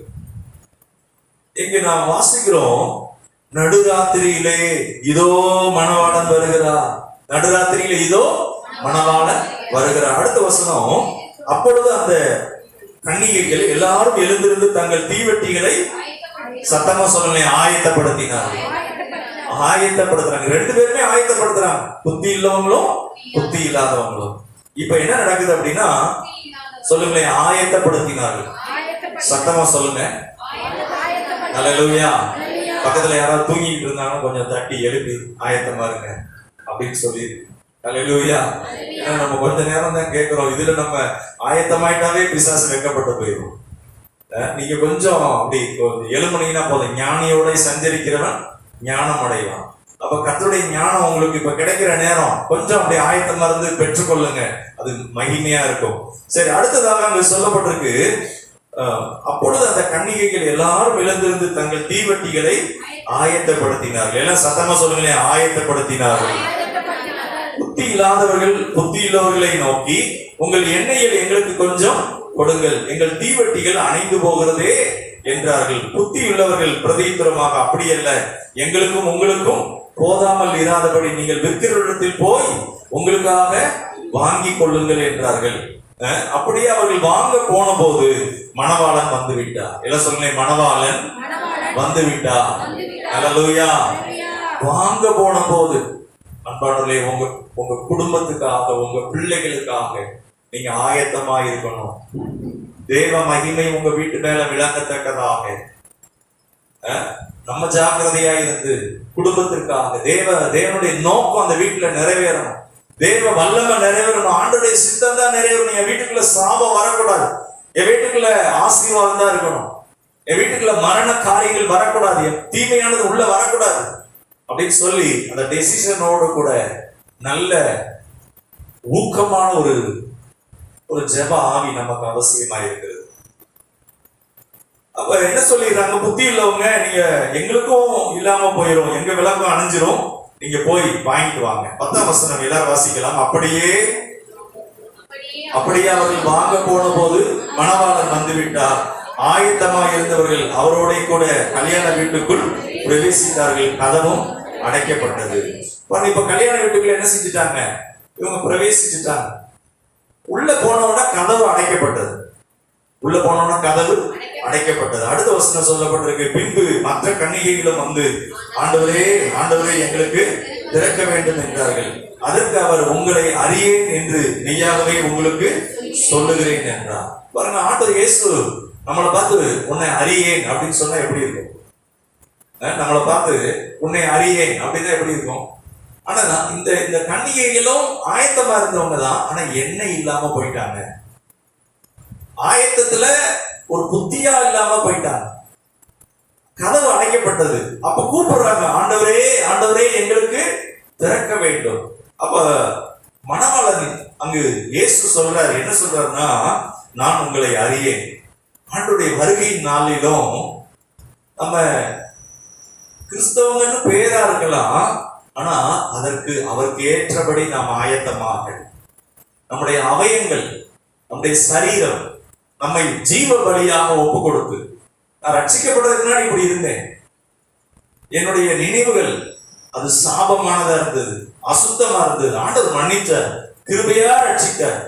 இங்க நாம் வாசிக்கிறோம், நடுராத்திரியிலே இதோ மணவாளன் வருகிறார். நடுராத்திரியிலே இதோ மணவாளன் வருகிறார். அடுத்த வசனம், அப்பொழுது அந்த கன்னிகைகள் எல்லாரும் எழுந்திருந்து தங்கள் தீவெட்டிகளை சத்தமா சொல்லுங்க ஆயத்தப்படுத்தினார். ஆயத்தப்படுத்துறாங்க. 2 பேருமே ஆயத்தப்படுத்துறாங்க, புத்தி இல்லவங்களும் புத்தி இல்லாதவங்களும். இப்ப என்ன நடக்குது அப்படின்னா, சொல்லுங்களேன், ஆயத்தப்படுத்தினார்கள். சத்தமா சொல்லுங்க. ஹல்லேலூயா. பக்கத்துல யாராவது தூங்கிட்டு இருந்தாங்க, கொஞ்சம் தட்டி எழுப்பி ஆயத்தமா இருங்க அப்படின்னு சொல்லி. ஹல்லேலூயா. ஏன்னா நம்ம கொஞ்ச நேரம் தான் கேட்கிறோம், இதுல நம்ம ஆயத்தமாயிட்டாவே பிசாசு வெட்கப்பட்டு போயிடும். நீங்க கொஞ்சம் அப்படி எழுமணிங்கன்னா போதும், ஞானியோட சஞ்சரிக்கிறவன் ஞானம் அடைவான். அப்ப கர்த்தருடைய ஞானம் உங்களுக்கு இப்ப கிடைக்கிற நேரம் கொஞ்சம் அப்படி ஆயத்தமா இருந்து பெற்றுக்கொள்ளுங்க, அது மகிமையா இருக்கும். சரி, அடுத்ததாக அங்க சொல்லப்பட்டிருக்கு, அப்பொழுது அந்த கன்னிகைகள் எல்லாரும் எழுந்திருந்து தங்கள் தீவட்டிகளை ஆயத்தப்படுத்தினார்கள். எல்லாம் சத்தமா சொல்லுங்களேன், ஆயத்தப்படுத்தினார்கள். புத்தி இல்லாதவர்கள் புத்தி உள்ளவர்களை நோக்கி, உங்கள் எண்ணெயில் எங்களுக்கு கொஞ்சம் கொடுங்கள், எங்கள் தீவட்டிகள் அணைந்து போகிறதே என்றார்கள். புத்தி உள்ளவர்கள் பிரதியுத்தரமாக, அப்படி அல்ல, எங்களுக்கும் உங்களுக்கும் போதாமல் இராதபடி நீங்கள் விற்கிற இடத்தில் போய் உங்களுக்காக வாங்கி கொள்ளுங்கள் என்றார்கள். அப்படியே அவர்கள் வாங்க போன போது மணவாளன் வந்து விட்டார். எல்லாம் சொல்லுங்களேன், மணவாளன் வந்து விட்டார். அல்லேலூயா. வாங்க போன போது அன்பானவர்களே, உங்க குடும்பத்துக்காக, உங்க பிள்ளைகளுக்காக நீங்க ஆயத்தமா இருக்கணும். தேவ மகிமை உங்க வீட்டு மேல விளங்கத்தக்கதாக நம்ம ஜாக்கிரதையா இருந்து குடும்பத்திற்காக தேவனுடைய நோக்கம் அந்த வீட்டுல நிறைவேறணும். தேவ வல்லமை நிறைவேறணும். ஆண்டவருடைய சித்தம் தான் நிறைவேறணும். என் வீட்டுக்குள்ள சாபம் வரக்கூடாது, என் வீட்டுக்குள்ள ஆசீர்வாதம் தான் இருக்கணும், என் வீட்டுக்குள்ள மரண காரியங்கள் வரக்கூடாது, என் தீமையானது உள்ள வரக்கூடாது அப்படின்னு சொல்லி அந்த டெசிஷனோடு கூட நல்ல ஊக்கமான ஒரு ஜெப ஆவி நமக்கு அவசியமா இருக்குது. அப்ப என்ன சொல்லிடுறாங்க, புத்தி உள்ளவங்க, நீங்க எங்களுக்கும் இல்லாம போயிடும், எங்க விளக்கம் அணைஞ்சிரும், நீங்க போய் வாங்கிட்டு வாங்க. 10ஆம் வசனம் எல்லாரும் வாசிக்கலாம். அப்படியே அவர்கள் வாங்க போன போது மணவாளன் வந்து விட்டார். ஆயத்தமாக இருந்தவர்கள் அவரோட கூட கல்யாண வீட்டுக்குள் பிரவேசித்தார்கள். கதவும் அடைக்கப்பட்டது. இப்ப கல்யாண வீட்டுக்குள்ள என்ன செஞ்சுட்டாங்க, இவங்க பிரவேசிச்சுட்டாங்க. உள்ள போனோட கதவு அடைக்கப்பட்டது. உள்ள போனோட கதவு அடைக்கப்பட்டது. அடுத்த வசனம் சொல்லப்பட்டிருக்கு, பின்பு மற்ற கன்னிகைகளும் வந்து ஆண்டவரே ஆண்டவரே எங்களுக்கு திறக்க வேண்டும் என்றார்கள். அதற்கு அவர், உங்களை அறியேன் என்று மெய்யாகவே உங்களுக்கு சொல்லுகிறேன் என்றார். பாருங்க, ஆண்டவர் இயேசு நம்மளை பார்த்து உன்னை அறியேன் அப்படின்னு சொன்னா எப்படி இருக்கும்? நம்மளை பார்த்து உன்னை அறியேன் அப்படின்னா எப்படி இருக்கும்? ஆனா இந்த கன்னிகைகளும் ஆயத்தமா இருந்தவங்க தான், ஆனா எண்ணெய் இல்லாம போயிட்டாங்க. ஆயத்தத்துல ஒரு புத்தியா இல்லாம போயிட்டாங்க. கதவு அடைக்கப்பட்டது. அப்ப கூப்பிடுறாங்க, ஆண்டவரே ஆண்டவரே எங்களுக்கு திறக்க வேண்டும். அப்ப மணவாளன் அங்கு இயேசு சொல்றாரு, என்ன சொல்றாருன்னா, நான் உங்களை அறியேன். ஆண்டவருடைய வருகையின் நாளிலும் நம்ம கிறிஸ்தவங்கன்னு பேரா இருக்கலாம், ஆனா அதற்கு அவருக்கு ஏற்றபடி நாம் ஆயத்தமாக நம்முடைய அவயங்கள், நம்முடைய சரீரம் நம்மை ஜீவ பலியாக ஒப்பு கொடுத்து, நான் ரட்சிக்கப்படுறதுக்கு முன்னாடி இப்படி இருந்தேன், என்னுடைய நினைவுகள் அது சாபமானதா இருந்தது, அசுத்தமா இருந்தது, ஆண்டவர் மன்னிச்சார், கிருபையா ரட்சித்தார்.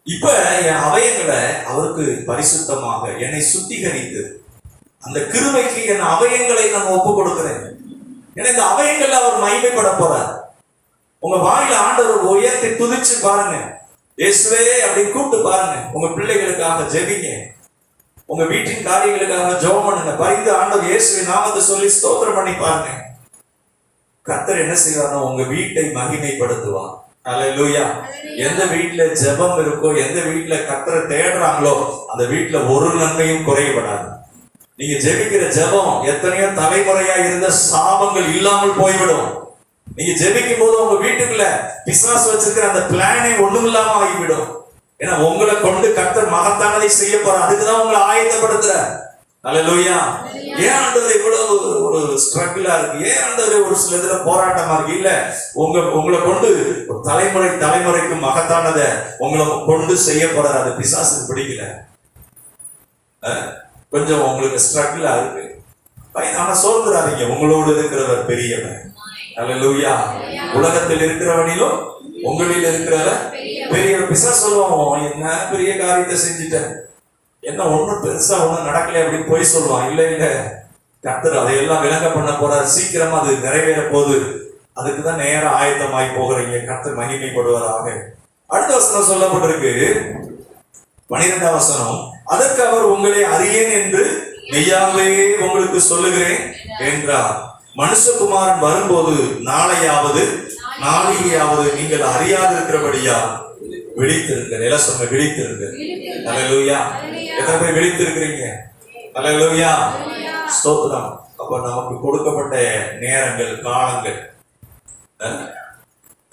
இப்ப என் அவயங்களை அவருக்கு பரிசுத்தமாக என்னை சுத்திகரித்து அந்த கிருபைக்கு என் அவயங்களை நான் ஒப்பு கொடுக்கிறேன். ஏன்னா இந்த அவயங்கள்ல அவர் மகிமைப்பட போறார். உங்க வாயில ஆண்டவர் உயர்த்தி துதிச்சு பாருங்க, இயேசுவே அப்படின்னு கூப்பிட்டு பாருங்க. உங்க பிள்ளைகளுக்காக ஜெபிங்க, உங்க வீட்டின் காரியங்களுக்காக ஜெபம் பண்ணுங்க. பரிந்து ஆண்டவர் இயேசுவின் நாமத்தை சொல்லி ஸ்தோத்திரம் பண்ணி பாருங்க. கர்த்தர் என்ன செய்வாரோ உங்க வீட்டை மகிமைப்படுத்துவார். அல்லேலூயா. எந்த வீட்டுல ஜெபம் இருக்கோ, எந்த வீட்டுல கர்த்தரை தேடுறாங்களோ, அந்த வீட்டுல ஒரு நன்மையும் குறைபடாது. நீங்க ஜெபிக்கிற ஜெபம் எத்தனையோ தலைமுறையா இருந்த சாபங்கள் இல்லாமல் போய்விடும். நீங்க ஜெபிக்கும் போது உங்க வீட்டுக்குள்ள பிசாசு வச்சிருக்கிற அந்த பிளானே ஒண்ணும் இல்லாம ஆகிவிடும். ஏன்னா உங்களை கொண்டு கர்த்தர் மகத்தானதை செய்ய போற, அதுக்குதான் உங்களை ஆயத்தப்படுத்துற. அல்லேலூயா. ஏன் ஆண்டவர் இவ்வளவு ஒரு ஸ்ட்ரகிளா இருக்கு? ஏன் ஆண்டவர் ஒரு சில இதுல போராட்டமா இருக்கு? இல்ல, உங்களை கொண்டு தலைமுறைக்கு மகத்தானதை உங்களை கொண்டு செய்ய போறாரு. அது பிசாசுக்கு பிடிக்கல, கொஞ்சம் உங்களுக்கு ஸ்ட்ரகிளா இருக்கு. ஆனா சோர்ந்துடாதீங்க, உங்களோடு இருக்கிறவர் பெரியவர். அல்லேலூயா. உலகத்தில் இருக்கிறவனிலும் உங்களில் இருக்கிறவர் பெரிய. பிசாசு சொல்லுவான், என்ன பெரிய காரியத்தை செஞ்சுட்டேன், என்ன ஒண்ணும் பெருசா ஒண்ணும் நடக்கல அப்படின்னு போய் சொல்லுவான். இல்ல இல்ல, கர்த்தர் அதையெல்லாம் விளங்க பண்ண போறார். சீக்கிரமா அது நிறைவேற போகுது. அதுக்குதான் நேரம் ஆயத்தமாய் போகிறீங்க. கர்த்தர் மகிமைப்படுவதாக. அடுத்த வசனம் சொல்லப்பட்டிருக்கு, 12ஆம் வசனம். அதற்கு அவர், உங்களை அறியேன் என்று மெய்யாகவே உங்களுக்கு சொல்லுகிறேன் என்றார். மனுஷகுமாரன் வரும்போது நாளையாவது நாளையாவது நீங்கள் அறியாதிருக்கிறபடியா விழித்திருக்க. நில சொன்ன விழித்திருக்க. அல்லேலூயா. எத்தனை பேர் விழித்திருக்கிறீங்க? அல்லேலூயா. ஸ்தோத்திரம். அப்ப நமக்கு கொடுக்கப்பட்ட நேரங்கள், காலங்கள்,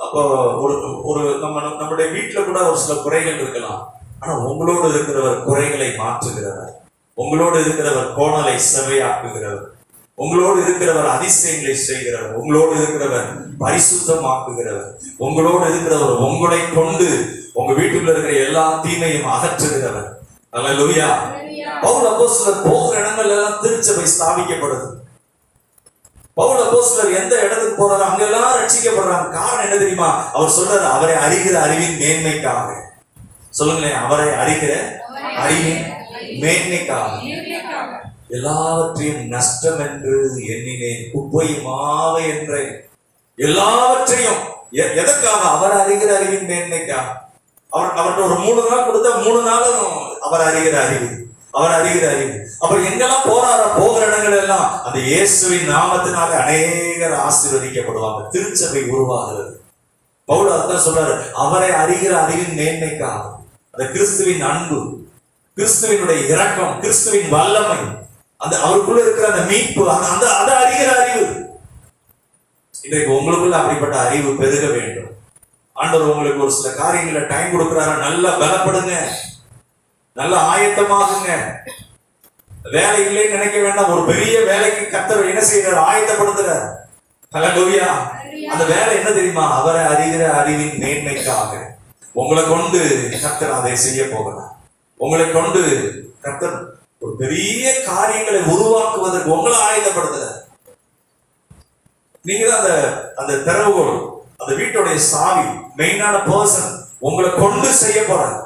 அப்போ ஒரு நம்முடைய வீட்டுல கூட ஒரு சில குறைகள் இருக்கலாம். ஆனா உங்களோடு இருக்கிறவர் குறைகளை மாற்றுகிறவர், உங்களோடு இருக்கிறவர் கோணலை செவ்வையாக்குகிறவர், உங்களோடு இருக்கிறவர் அதிசயங்களை செய்கிறவர், உங்களோடு இருக்கிறவர் பரிசுத்தமாக்குகிறவர், உங்களோடு இருக்கிறவர் உங்களை கொண்டு உங்க வீட்டுக்குள்ள இருக்கிற எல்லா தீமையும் அகற்றுகிறவர். அல்லேலூயா. பவுல் அப்போஸ்தலர் போகிற இடங்கள் எல்லாம் திருச்சபை ஸ்தாபிக்கப்படுது. பவுல் அப்போஸ்தலர் எந்த இடத்துக்கு போறாரு அங்கெல்லாம் ரட்சிக்கப்படுறாங்க. காரணம் என்ன தெரியுமா? அவர் சொல்றாரு, அவரை அறிகிற அறிவின் மேன்மைக்காக. சொல்லுங்களேன், அவரை அறிகிற அறிவின் மேன்மைக்காக எல்லாவற்றையும் நஷ்டம் என்று எண்ணினேன், குப்பையுமாக என்றேன். எல்லாவற்றையும் எதற்காக? அவர் அறிகிற அறிவின் மேன்மைக்காக. அவர்கிட்ட ஒரு 3 நாள் கொடுத்தா 3 நாளும் அவர் அறிகிற அறிவு, அவர் அறிகிற அறிவு. அப்புறம் எங்கெல்லாம் போறாரா, போகிற இடங்கள் எல்லாம் அந்த இயேசுவின் நாமத்தினால அநேகர் ஆசீர்வதிக்கப்படுவாங்க, திருச்சபை உருவாகிறது. பவுல் அதான் சொல்றாரு, அவரை அறிகிற அறிவின் மேன்மைக்காக. அந்த கிறிஸ்துவின் அன்பு, கிறிஸ்துவினுடைய இரக்கம், கிறிஸ்துவின் வல்லமை, அந்த அவருக்குள்ள இருக்கிற அந்த மீட்பு, அந்த அதை அறிகிற அறிவு. இன்றைக்கு உங்களுக்குள்ள அப்படிப்பட்ட அறிவு பெருக வேண்டும். ஆண்டவர் உங்களுக்கு ஒரு சில காரியங்களை டைம் கொடுக்கிறாரா, நல்லா பலப்படுங்க, நல்ல ஆயத்தமாகுங்க. வேலை இல்லைன்னு நினைக்க வேண்டாம். ஒரு பெரிய வேலைக்கு கர்த்தர் என்ன செய்யறாரு? ஆயத்தப்படுத்துறார். ஹல்லேலூயா. அந்த வேலை என்ன தெரியுமா? அவரை அறிகிற அறிவின் மேன்மைக்காக. உங்களை கொண்டு கர்த்தர் அதை செய்ய போகிறார். உங்களை கொண்டு கர்த்தர் ஒரு பெரிய காரியங்களை உருவாக்குவதற்கு உங்களை ஆயத்தப்படுத்துறார். நீங்க தான் அந்த திறவுகோல், அந்த வீட்டுடைய சாவி, மெயினான பர்சன். உங்களை கொண்டு செய்ய போறார்.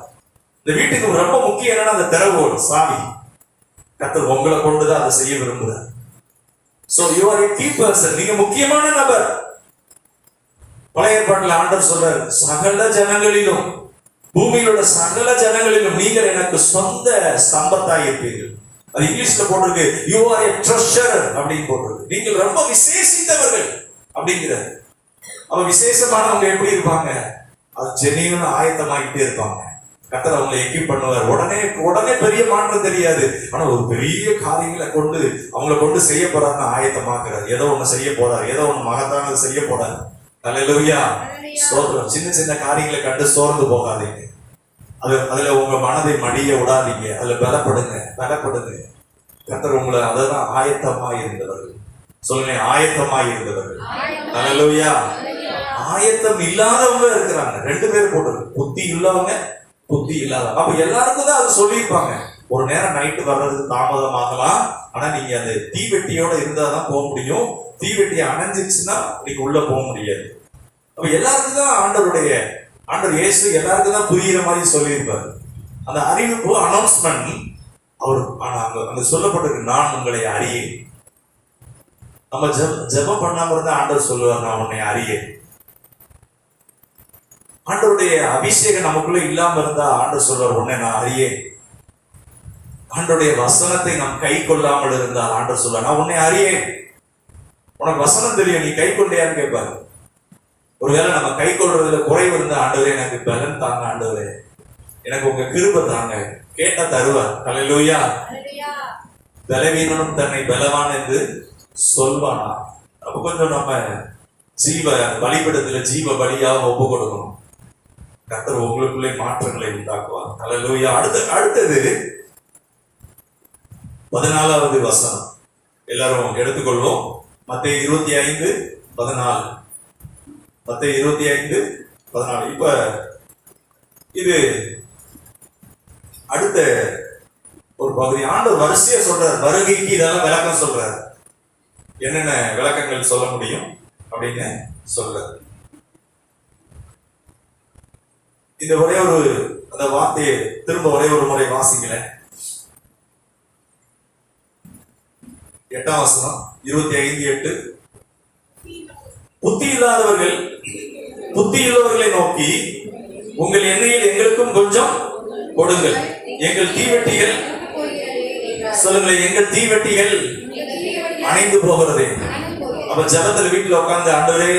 இந்த வீட்டுக்கு ரொம்ப முக்கியம் என்னன்னா அந்த திறவுகோல், சாவி. கர்த்தர் உங்களை கொண்டுதான் அதை செய்ய விரும்புறார். So you are a key person. நீங்க முக்கியமான நபர். பழைய ஏற்பாட்டில் ஆண்டவர் சொல்றார், சகல ஜனங்களிலும், பூமியில் உள்ள சகல ஜனங்களிலும் நீங்கள் எனக்கு சொந்த சம்பத்தாய் இருப்பீர்கள். அது இங்கிலீஷ்ல போட்டிருக்கு, யூ ஆர் a treasure அப்படின்னு போட்டிருக்கு. நீங்கள் ரொம்ப விசேஷித்தவர்கள் அப்படிங்கிறார். அவ விசேஷமானவங்க எப்படி இருப்பாங்க? அது ஜெனியூனா ஆயத்தமாகிட்டே இருப்பாங்க. கர்த்தர் அவங்களை எக்யூப் பண்ணுவார். உடனே பெரிய மாற்றம் தெரியாது, ஆனா ஒரு பெரிய காரியங்களை கொண்டு அவங்களை கொண்டு செய்ய போறாருன்னு ஆயத்தமாக்குறாரு. ஏதோ ஒண்ணு செய்ய போறாரு, ஏதோ ஒண்ணு மகத்தானது செய்ய போறாரு. அல்லேலூயா. ஸ்தோத்திரம். சின்ன சின்ன காரியங்களை கண்டு சோர்ந்து போகாதீங்க. அதுல உங்க மனதை மடிய விடாதீங்க. அதுல பலப்படுங்க. கர்த்தர் உங்களை அததான் ஆயத்தமாய் இருந்தவர்கள். சொல்லுங்க, ஆயத்தமாய் இருந்தவர்கள். அல்லேலூயா. ஆயத்தம் இல்லாதவங்க இருக்கிறாங்க. 2 பேர் போட்டிருக்கு, புத்தி உள்ளவங்க, புத்தி இல்லாதவங்க. அப்ப எல்லாருக்கும் தான் அது சொல்லியிருப்பாங்க. ஒரு நேரம் நைட்டு வர்றதுக்கு தாமதமாகலாம், ஆனா நீங்க அந்த தீவெட்டியோட இருந்தாதான் போக முடியும். தீவெட்டி அணைஞ்சிச்சுன்னா நீங்க உள்ள போக முடியாது. அப்ப எல்லாருக்கும் தான் ஆண்டவர் இயேசு எல்லாருக்கும் தான் புரியுற மாதிரி சொல்லியிருப்பாரு. அந்த அறிவிப்பு, அனௌன்ஸ்மெண்ட் அவர் அங்க சொல்லப்பட்டிருக்கு, நான் உங்களை அறியேன். நம்ம ஜெபம் பண்ணாம இருந்தா ஆண்டவர் சொல்லுவார், நான் உன்னை அறியேன். ஆண்டவருடைய அபிஷேகம் நமக்குள்ள இல்லாம இருந்தா ஆண்டவர் சொல்றார், உன்னை நான் அறியேன். ஆண்டவருடைய வசனத்தை நாம் கை கொள்ளாமல் இருந்தால் ஆண்டவர் சொல்றார், நான் உன்னை அறியேன். உனக்கு வசனம் தெரியும், நீ கை கொண்டையான்னு கேட்பாரு. ஒருவேளை நம்ம கை கொள்றதுல குறைவு இருந்தா, ஆண்டவரே எனக்கு பலன் தாங்க, ஆண்டவரே எனக்கு உங்க கிருபை தாங்க, கேட்டா தருவார். அல்லேலூயா. பலவீனனும் தன்னை பலவான் என்று சொல்வானா. அப்ப கொஞ்சம் நம்ம ஜீவ பலிபீடத்துல ஜீவ பலியாக ஒப்பு கொடுக்கணும். கர்த்தர் உங்களுக்குள்ளே மாற்றங்களை உண்டாக்குவார். அல்லேலூயா. அடுத்தது 14வது வசனம் எல்லாரும் எடுத்துக்கொள்வோம். மத்தேயு 25:14. மத்தேயு 25:14. இப்ப இது அடுத்த ஒரு பகுதி. ஆண்டவர் வரிசையா சொல்றார், வருகைக்கு இதெல்லாம் விளக்கம் சொல்றார். என்னென்ன விளக்கங்கள் சொல்ல முடியும் அப்படின்னு சொல்றார். இந்த ஒரே ஒரு அந்த வார்த்தையை திரும்ப ஒரே ஒரு முறை வாசிங்களேன். 8ஆம் வசனம் 25:8. புத்தி இல்லாதவர்களை நோக்கி, உங்கள் எண்ணெயில் எங்களுக்கும் கொஞ்சம் கொடுங்கள், எங்கள் தீவெட்டிகள், சொல்லுங்களேன், எங்கள் தீவெட்டிகள் அணைந்து போகிறதே. அப்ப ஜபத்துல வீட்டுல உட்கார்ந்து, ஆண்டவரே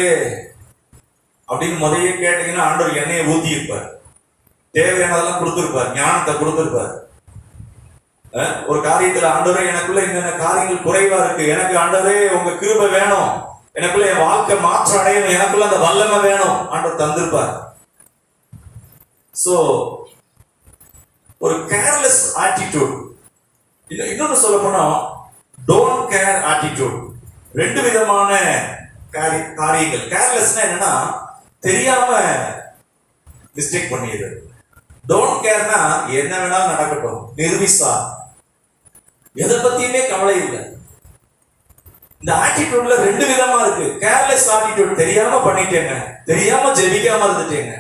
அப்படின்னு முதல்ல கேட்டீங்கன்னா, ஆண்டவர் எண்ணெயை ஊத்தி இருப்பார், தேவையானதெல்லாம் கொடுத்திருப்பார், ஞானத்தை கொடுத்திருப்பார். ஒரு காரியத்துல, ஆண்டவரே எனக்குள்ள என்னென்ன காரியங்கள் குறைவா இருக்கு, எனக்கு ஆண்டவரே உங்க கிருபை வேணும், எனக்குள்ள என் வாழ்க்கை மாற்றம் அடையணும், எனக்குள்ள அந்த வல்லமை வேணும், ஆண்டவர் தந்திருப்பார். சோ ஒரு கேர்லெஸ் ஆட்டிடியூட். இன்னொன்னு சொல்ல போனா டோன்ட் கேர் ஆட்டிடியூட். ரெண்டு விதமான காரியங்கள். கேர்லெஸ்னா என்னன்னா தெரியாம மிஸ்டேக் பண்ணிடுது. டோன்ட் கேர்னா என்ன வேணாலும் நடக்கட்டும், நிர்விசா, எதை பத்தியுமே கவலை இல்லை. இந்த ஆட்டிடியூட்ல ரெண்டு விதமா இருக்கு. கேர்லெஸ் ஆட்டிடியூட், தெரியாம பண்ணிட்டேங்க, தெரியாம ஜெபிக்காம இருந்துட்டேங்க,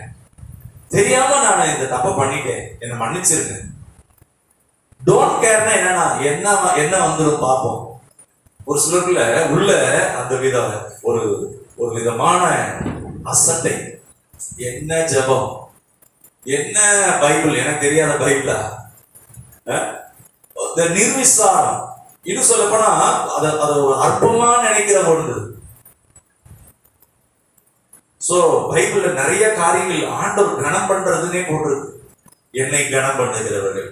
தெரியாம நான் இந்த தப்ப பண்ணிட்டேன், என்ன மன்னிச்சிருங்க. டோன்ட் கேர்னா என்னன்னா என்ன வந்துடும் பார்ப்போம். ஒரு சிலருக்குள்ள உள்ள அந்த ஒரு விதமான அசட்டை, என்ன ஜெபம், என்ன பைபிள், எனக்கு தெரியாத பைபிளா, நிர்விசாரம். இன்னும் சொல்ல போனா அது ஒரு அற்பமா நினைக்கிற ஒன்று. சோ பைபிள்ல நிறைய காரியங்கள் ஆண்டவர் கனம் பண்றதுன்னே போட்டிருக்கு. என்னை கனம் பண்ணுகிறவர்கள்,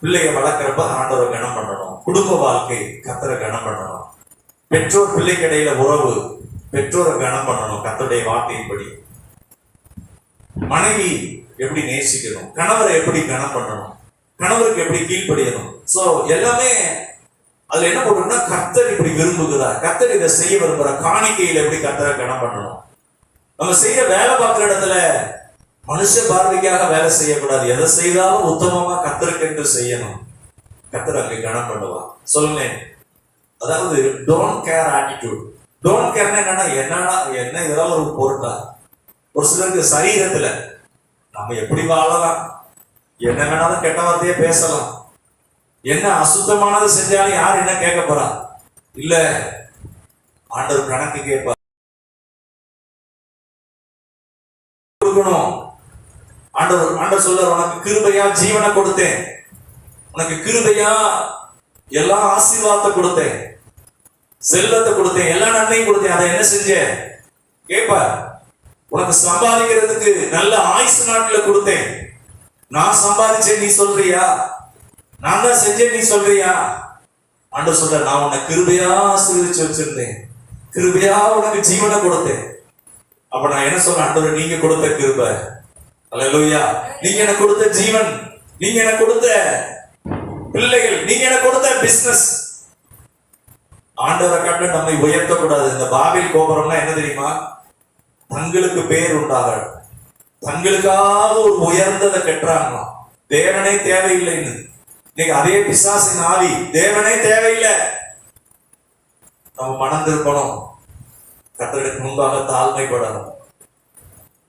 பிள்ளைய வளர்க்கிறப்ப ஆண்டவரை கனம் பண்ணணும், குடும்ப வாழ்க்கை கர்த்தரை கனம் பண்ணணும், பெற்றோர் பிள்ளைக்கு இடையில உறவு பெற்றோரை கனம் பண்ணணும் கர்த்தருடைய வார்த்தையின்படி, மனைவி எப்படி நேசிக்கணும், கணவரை எப்படி கனம் பண்ணணும், கணவருக்கு எப்படி கீழ்ப்படியணும். சோ எல்லாமே அதுல என்ன போட்டோம்னா கர்த்தர் இப்படி விரும்புகிறார், கர்த்தர் இதை செய்ய விரும்புற, காணிக்கையில எப்படி கர்த்தரை கனம் பண்ணணும். நம்ம செய்ய வேலை பார்க்கிற இடத்துல மனுஷ பார்வைக்காக வேலை செய்யக்கூடாது, எதை செய்தாலும் உத்தமமா கர்த்தருக்கு என்று செய்யணும், கர்த்தர் அங்கே கனம் பண்ணுவா. சொல்லுங்க, அதாவது டோன்ட் கேர் ஆட்டிடியூட். டோன்ட் கேர்னா என்னன்னா என்ன ஏதாவது ஒரு பொருட்டா. ஒரு சிலருக்கு சரீரத்துல நம்ம எப்படி வாழலாம், என்ன வேணாலும் கெட்ட வார்த்தையே பேசலாம், என்ன அசுத்தமானது செஞ்சாலும் யார் என்ன கேட்க போறா, இல்ல ஆண்டவர் கணக்கு கேட்பார். கொடுக்கணும். ஆண்டவர் சொல்றார், உனக்கு கிருபையா ஜீவனை கொடுத்தேன், உனக்கு கிருபையா எல்லா ஆசீர்வாதத்தை கொடுத்தேன், செல்வத்தை கொடுத்தேன், எல்லா நன்மையும் கொடுத்தேன், அதை என்ன செஞ்ச கேட்பார். உனக்கு சம்பாதிக்கிறதுக்கு நல்ல ஆயுசு நாட்களை கொடுத்தேன், நான் சம்பாதிச்சேன் நீ சொல்றியா, நான் தான் செஞ்சேன் நீ சொல்றியா. ஆண்டவர் சொல்ற, நான் உன்னை கிருபையா ஆசீர்வதிச்சு வச்சிருந்தேன், கிருபையா உனக்கு ஜீவனை கொடுத்தேன். அப்ப நான் என்ன சொல்றேன், ஆண்டவர் நீங்க கொடுத்த கிருபை, அல்லேலூயா, நீங்க எனக்கு கொடுத்த ஜீவன், நீங்க எனக்கு கொடுத்த பிள்ளைகள், நீங்க எனக்கு கொடுத்த பிசினஸ். ஆண்டவரை கண்டு நம்மை உயர்த்தக்கூடாது. இந்த பாபில் கோபுரம்னா என்ன தெரியுமா, தங்களுக்கு பேர் உண்டாக, தங்களுக்காக ஒரு உயர்ந்ததை கட்டுறாங்க, தேவனே தேவையில்லைன்னு. இன்னைக்கு அதே பிசாசின் ஆவி, தேவனே தேவையில்லை. நம்ம மனம் திருப்பணும், கர்த்தருக்கு முன்பாக தாழ்மைப்படணும்,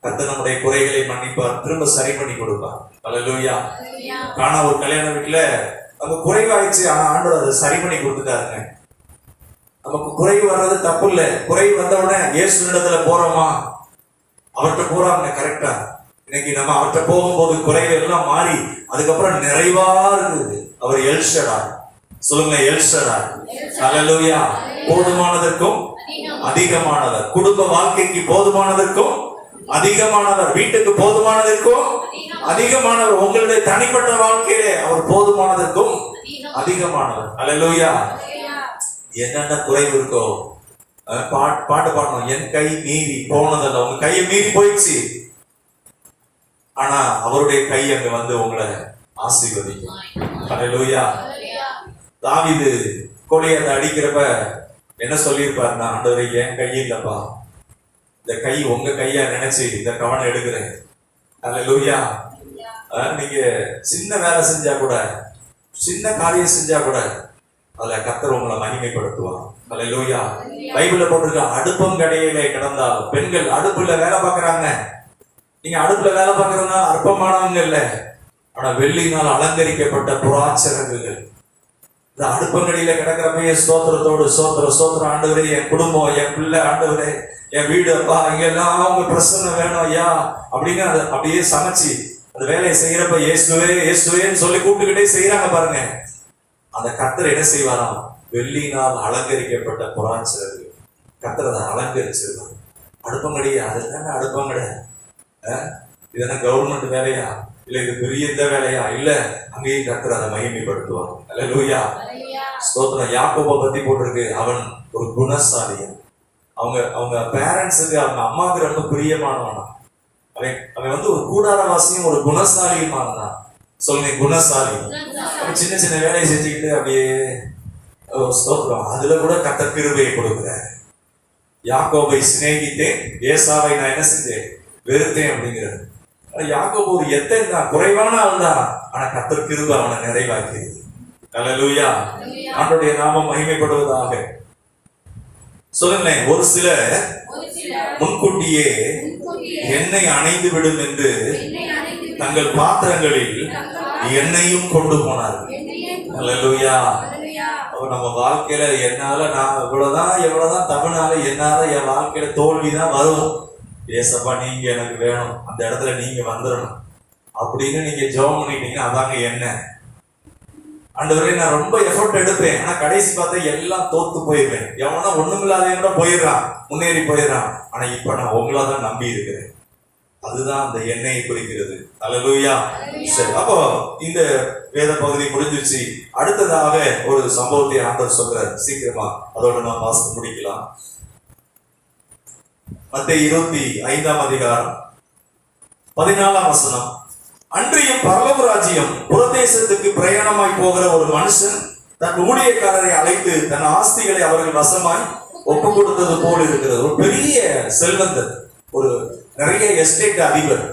கர்த்தர் நம்முடைய குறைகளை மன்னிப்பார், திரும்ப சரி பண்ணி கொடுப்பார். அல்லேலூயா. காணா ஒரு கல்யாண வீட்டுல அங்க குறைவாயிடுச்சு, ஆனா ஆண்டவர் அதை சரி பண்ணி கொடுத்துட்டாருங்க. நமக்கு குறைவு வர்றது தப்பு இல்லை, குறைவு வந்த உடனே இயேசு இடத்துல போறோமா, அவர்கிட்ட போறாங்க கரெக்டா. இன்னைக்கு நம்ம அவர்கிட்ட போகும்போது குறைவு எல்லாம் மாறி அதுக்கப்புறம் நிறைவா இருக்குது. அவர் எல்ஷடாய். சொல்லுங்க, எல்ஷடாய். அல்லேலூயா. போதுமானதற்கும் அதிகமானவர், குடும்ப வாழ்க்கைக்கு போதுமானதற்கும் அதிகமானவர், வீட்டுக்கு போதுமானதற்கும் அதிகமானவர், உங்களுடைய தனிப்பட்ட வாழ்க்கையிலே அவர் போதுமானதற்கும் அதிகமானவர். அல்லேலூயா. என்னென்ன குறைவு இருக்கோ பாட்டு பாடணும், என் கை மீறி போனதில்ல, உங்க கையை மீறி போயிடுச்சு, ஆனா அவருடைய கை அங்க வந்து உங்களை ஆசீர்வதிக்கும். அல்லேலூயா. தாவீது கோலியாத்தை அடிக்கிறப்ப என்ன சொல்லியிருப்பாருன்னா, ஆண்டவரே என் கை இல்லப்பா, இந்த கை உங்க கையா நினைச்சு இந்த கவனம் எடுக்கிறேன். அல்லேலூயா. நீங்க சின்ன வேலை செஞ்சா கூட, சின்ன காரியம் செஞ்சா கூட அதுல கர்த்தர் உங்களை மகிமைப்படுத்துவார். அல்லேலூயா. பைபிள்ல போட்டிருக்க, அடுப்பம் கடையிலே கிடந்தாலும், பெண்கள் அடுப்புல வேலை பார்க்கறாங்க. நீங்க அடுப்புல வேலை பார்க்கறதுனால அற்பமானவங்க இல்ல, ஆனா வெள்ளியினால் அலங்கரிக்கப்பட்ட புறாச்சரங்குகள். இந்த அடுப்பங்கடியில கிடக்கிறப்ப ஸ்தோத்திரத்தோடு சோத்திரம் ஆண்டவரே, என் குடும்பம், என் பிள்ளை ஆண்டவரே, என் வீடு, அப்பா, இங்க எல்லாம் உங்க பிரசன்னம் வேணும் ஐயா அப்படின்னு அதை அப்படியே சமைச்சு அந்த வேலையை செய்யறப்ப இயேசுவே இயேசுவேன்னு சொல்லி கூப்பிட்டுக்கிட்டே செய்யறாங்க பாருங்க. அந்த கர்த்தர் என்ன செய்வாராம், வெள்ளியினால் அலங்கரிக்கப்பட்ட புறாச்சரங்கு, கர்த்தர் அதை அலங்கரிச்சிருக்காங்க. அடுப்பங்கடி, அதுதானே அடுப்பங்கடை, இது என்ன கவர்மெண்ட் வேலையா, இல்ல இது பெரிய இந்த வேலையா, இல்ல அங்கேயும் கர்த்தர் அதை மகிமைப்படுத்துவாங்க. அல்லேலூயா. ஸ்தோத்திரம். யாக்கோபை பத்தி போட்டிருக்கு, அவன் ஒரு குணசாலியன். அவங்க பேரண்ட்ஸுக்கு, அவங்க அம்மாவுக்கு ரொம்ப பிரியமானவனா. அவன் வந்து ஒரு கூடாரவாசியும் ஒரு குணசாலியுமா இருந்தான். சொல்லுங்க, குணசாலி. சின்ன சின்ன வேலையை செஞ்சுக்கிட்டு அப்படியே ஸ்தோத்திரம், அதுல கூட கர்த்தர் கிருபையை கொடுக்கிறார். யாக்கோபை சிநேகித்தேன், ஏசாவை நான் என்ன செஞ்சேன், வெறுத்தேன் அப்படிங்கிறது. யாக்கோபு ஒரு எத்தனை குறைவான ஆள் தான், ஆனா கர்த்தர் கிருபை அவனை நிறைவாக்கியது. அல்லேலூயா, ஆண்டவருடைய நாமம் மகிமைப்படுவதாக. சொல்லுங்களேன், ஒரு சில முன்கூட்டியே எண்ணெய் அணைந்து விடும் என்று தங்கள் பாத்திரங்களில் எண்ணெயும் கொண்டு போனார்கள். அல்லேலூயா. நம்ம வாழ்க்கையில என்னால நான் எவ்வளவுதான் தவறுனால என்னால என் வாழ்க்கையில தோல்விதான் வரும். ஏசப்பா நீங்க எனக்கு வேணும், அந்த இடத்துல நீங்க வந்துடணும் அப்படின்னு நீங்க ஜெபம் பண்ணிட்டீங்கன்னா அதாங்க என்ன. ஆண்டவரே நான் ரொம்ப எஃபர்ட் எடுப்பேன், ஆனா கடைசி பார்த்தா எல்லாம் தோத்து போயிடுவேன். எவனா ஒண்ணுமில்லாத கூட போயிடுறான், முன்னேறி போயிடுறான். ஆனா இப்ப நான் உங்களை தான் நம்பி இருக்கிறேன். அதுதான் அந்த எண்ணெயை குறிக்கிறது. அல்லேலூயா. சரி, அப்போ இந்த வேத பகுதி முடிஞ்சிருச்சு. அடுத்ததாக ஒரு சம்பவத்தை ஆண்டவர் சொல்றார். சீக்கிரமா அதோட நாம் வாசித்து முடிக்கலாம். மத்தேயு 25ஆம் அதிகாரம் 14ஆம் வசனம். அன்றியும் பரலோக ராஜ்யம் புறதேசத்துக்கு பிரயாணமாய் போகிற ஒரு மனுஷன் தன் ஊழியக்காரரை அழைத்து தன் ஆஸ்திகளை அவர்கள் வசமாய் ஒப்பு கொடுத்தது போல் இருக்கிறது. ஒரு பெரிய செல்வந்தர், ஒரு நிறைய எஸ்டேட் அதிபர்,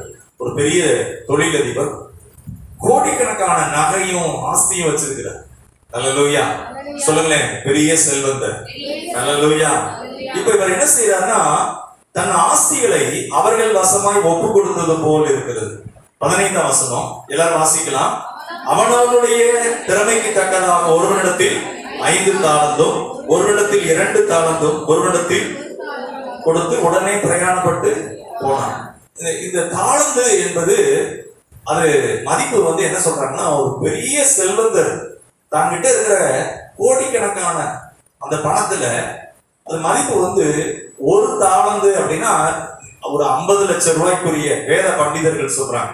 ஒரு பெரிய தொழிலதிபர், கோடிக்கணக்கான நகையும் ஆஸ்தியும் வச்சிருக்கிறார். அல்லேலூயா. சொல்லுங்களேன், பெரிய செல்வந்தர். அல்லேலூயா. இப்ப இவர் என்ன செய்யறாருன்னா, தன் ஆஸ்திகளை அவர்கள் வசமாய் ஒப்பு கொடுத்தது போல் இருக்கிறது. 15ஆம் வசனம் எல்லாரும் வாசிக்கலாம். அவனவனுடைய திறமைக்கு தக்கதாக ஒருவனிடத்தில் 5 தாலந்தும், ஒருவனிடத்தில் 2 தாலந்தும், ஒருவனிடத்தில் கொடுத்து உடனே பிரயாணப்பட்டு போனான். இந்த தாளந்து என்பது அது மதிப்பு என்ன சொல்றாங்கன்னா, ஒரு பெரிய செல்வந்தர் தாங்கிட்ட இருக்கிற கோடிக்கணக்கான அந்த பணத்துல அது மதிப்பு ஒரு தாளந்து அப்படின்னா ஒரு 50 லட்சம் ரூபாய்க்குரிய வேத பண்டிதர்கள் சொல்றாங்க.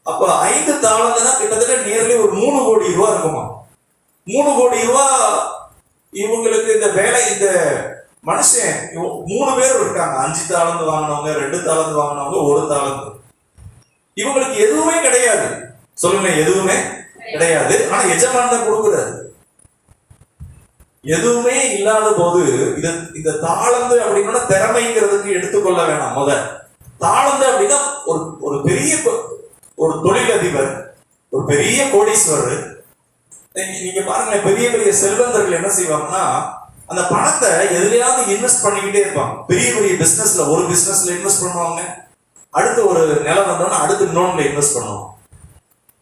அப்ப 5 தாளந்துனா கிட்டத்தட்ட நியர்லி ஒரு 3 கோடி ரூபாய் இருக்குமா. 3 கோடி ரூபாய் இவங்களுக்கு இந்த வேலை, இந்த மனுஷன் 3 பேர் இருக்காங்க. 5 தாளந்து வாங்கினவங்க, 2 தாளந்து வாங்கினவங்க, 1 தாளந்து. இவங்களுக்கு எதுவுமே கிடையாது. சொல்லுங்க, எதுவுமே கிடையாது. ஆனா எஜமான் தான் கொடுக்கிறாரு. எதுவுமே இல்லாத போது இந்த தாளந்து அப்படின்னா திறமைங்கிறதுக்கு எடுத்துக்கொள்ள வேணாம். தாளந்து அப்படின்னா ஒரு பெரிய ஒரு தொழிலதிபர், ஒரு பெரிய கோடீஸ்வரர். நீங்க பாருங்க, பெரிய பெரிய செல்வந்தர்கள் என்ன செய்வாங்கன்னா, அந்த பணத்தை எதுலையாவது இன்வெஸ்ட் பண்ணிக்கிட்டே இருப்பாங்க. பெரிய பெரிய பிசினஸ்ல, ஒரு பிசினஸ்ல இன்வெஸ்ட் பண்ணுவாங்க, அடுத்து ஒரு நிலம் வந்தோம்னா அடுத்து இன்னொன்னுல இன்வெஸ்ட் பண்ணுவாங்க.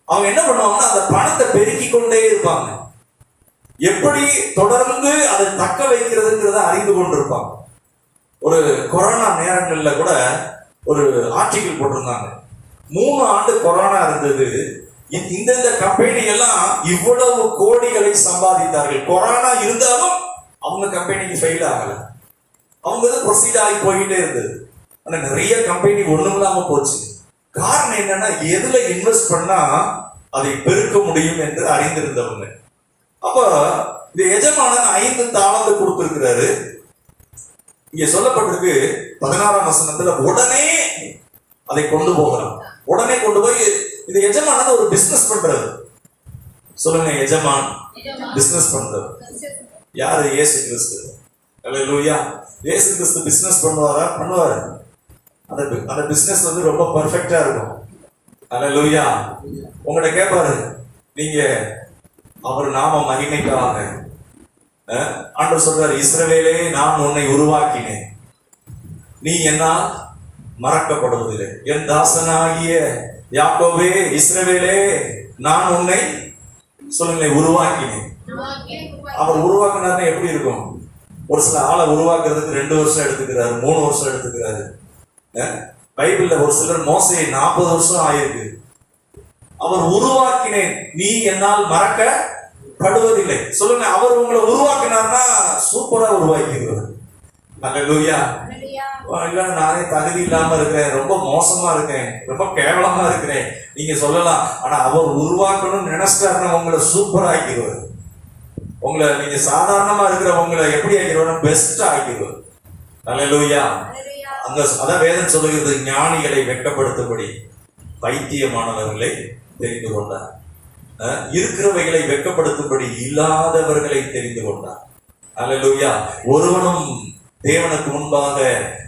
அவங்க என்ன பண்ணுவாங்கன்னா, அந்த பணத்தை பெருக்கிக் கொண்டே இருப்பாங்க. எப்படி தொடர்ந்து அதை தக்க வைக்கிறதுங்கிறத அறிந்து கொண்டிருப்பாங்க. ஒரு கொரோனா நேரங்கள்ல கூட ஒரு ஆர்டிகிள் போட்டிருந்தாங்க. 3 ஆண்டு கொரோனா இருந்தது, இந்த கம்பெனி எல்லாம் இவ்வளவு கோடிகளை சம்பாதித்தார்கள். கொரோனா இருந்தாலும் அவங்க கம்பெனிக்கு ஃபெயில் ஆகல, அவங்க ப்ரொசீட் ஆகி போயிட்டே இருந்தது. ஆனா நிறைய கம்பெனி ஒண்ணும் இல்லாம போச்சு. காரணம் என்னன்னா, எதுல இன்வெஸ்ட் பண்ணா அதை பெருக்க முடியும் என்று அறிந்திருந்தவங்க. அப்ப இந்த எஜமானன் 5 தாளந்து கொடுத்திருக்கிறாரு. இங்க சொல்லப்பட்டிருக்கு 16ஆம் வசனத்துல, உடனே அதை கொண்டு போகிறான். உடனே கொண்டு போய் இந்த எஜமானன் ஒரு பிசினஸ் பண்றாரு. சொல்லுங்க, எஜமான் பிசினஸ் பண்றாரு. யாரு? இயேசு கிறிஸ்து. அல்லேலூயா. இயேசு கிறிஸ்து பிசினஸ் பண்ணுவாரு. அந்த பிசினஸ் ரொம்ப பர்ஃபெக்டா இருக்கும். அல்லேலூயா. உங்கள்கிட்ட கேட்பாரு, நீங்க அவர் நாம மகிமைக்காக. ஆண்டவர் சொல்றாரு, இஸ்ரவேலே நான் உன்னை உருவாக்கினேன், நீ என்னால் மறக்கப்படுவதில்லை. என் தாசனாகிய யாக்கோபே, இஸ்ரவேலே நான் உன்னை சொல்லுங்களேன் உருவாக்கினேன். அவர் உருவாக்குனாருன்னா எப்படி இருக்கும்? ஒரு சில ஆளை உருவாக்குறதுக்கு 2 வருஷம் எடுத்துக்கிறாரு, 3 வருஷம் எடுத்துக்கிறாரு. பைபிள்ல ஒரு சிலர் மோசே 40 வருஷம் ஆயிருக்கு. அவர் உருவாக்கினேன், நீ என்னால் மறக்கப்படுவதில்லை. சொல்லுங்க, அவர் உங்களை உருவாக்கினார்னா சூப்பரா உருவாக்கிடுவார். அல்லேலூயா. இல்ல நானே தகுதி இல்லாம இருக்கிறேன், ரொம்ப மோசமா இருக்கேன், ரொம்ப கேவலமா இருக்கிறேன் நீங்க சொல்லலாம். ஆனா அவர் உருவாக்கணும்னு நினைச்சிட்டாருன்னா உங்களை சூப்பரா ஆக்கிடுவார். உங்களை நீங்க சாதாரணமா இருக்கிற உங்களை எப்படி ஆக்கிடுவார்? பெஸ்டா ஆக்கிடுவார். அல்லேலூயா. அதான் வேதம் சொல்லுகிறது, ஞானிகளை வெட்கப்படுத்தும்படி பைத்தியமானவர்களை தெரிந்து கொண்டார். இருக்கிறவைகளை வெட்கப்படுத்தும்படி இல்லாதவர்களை தெரிந்து கொண்டார். அல்லேலூயா. ஒருவனும் தேவனுக்கு முன்பாக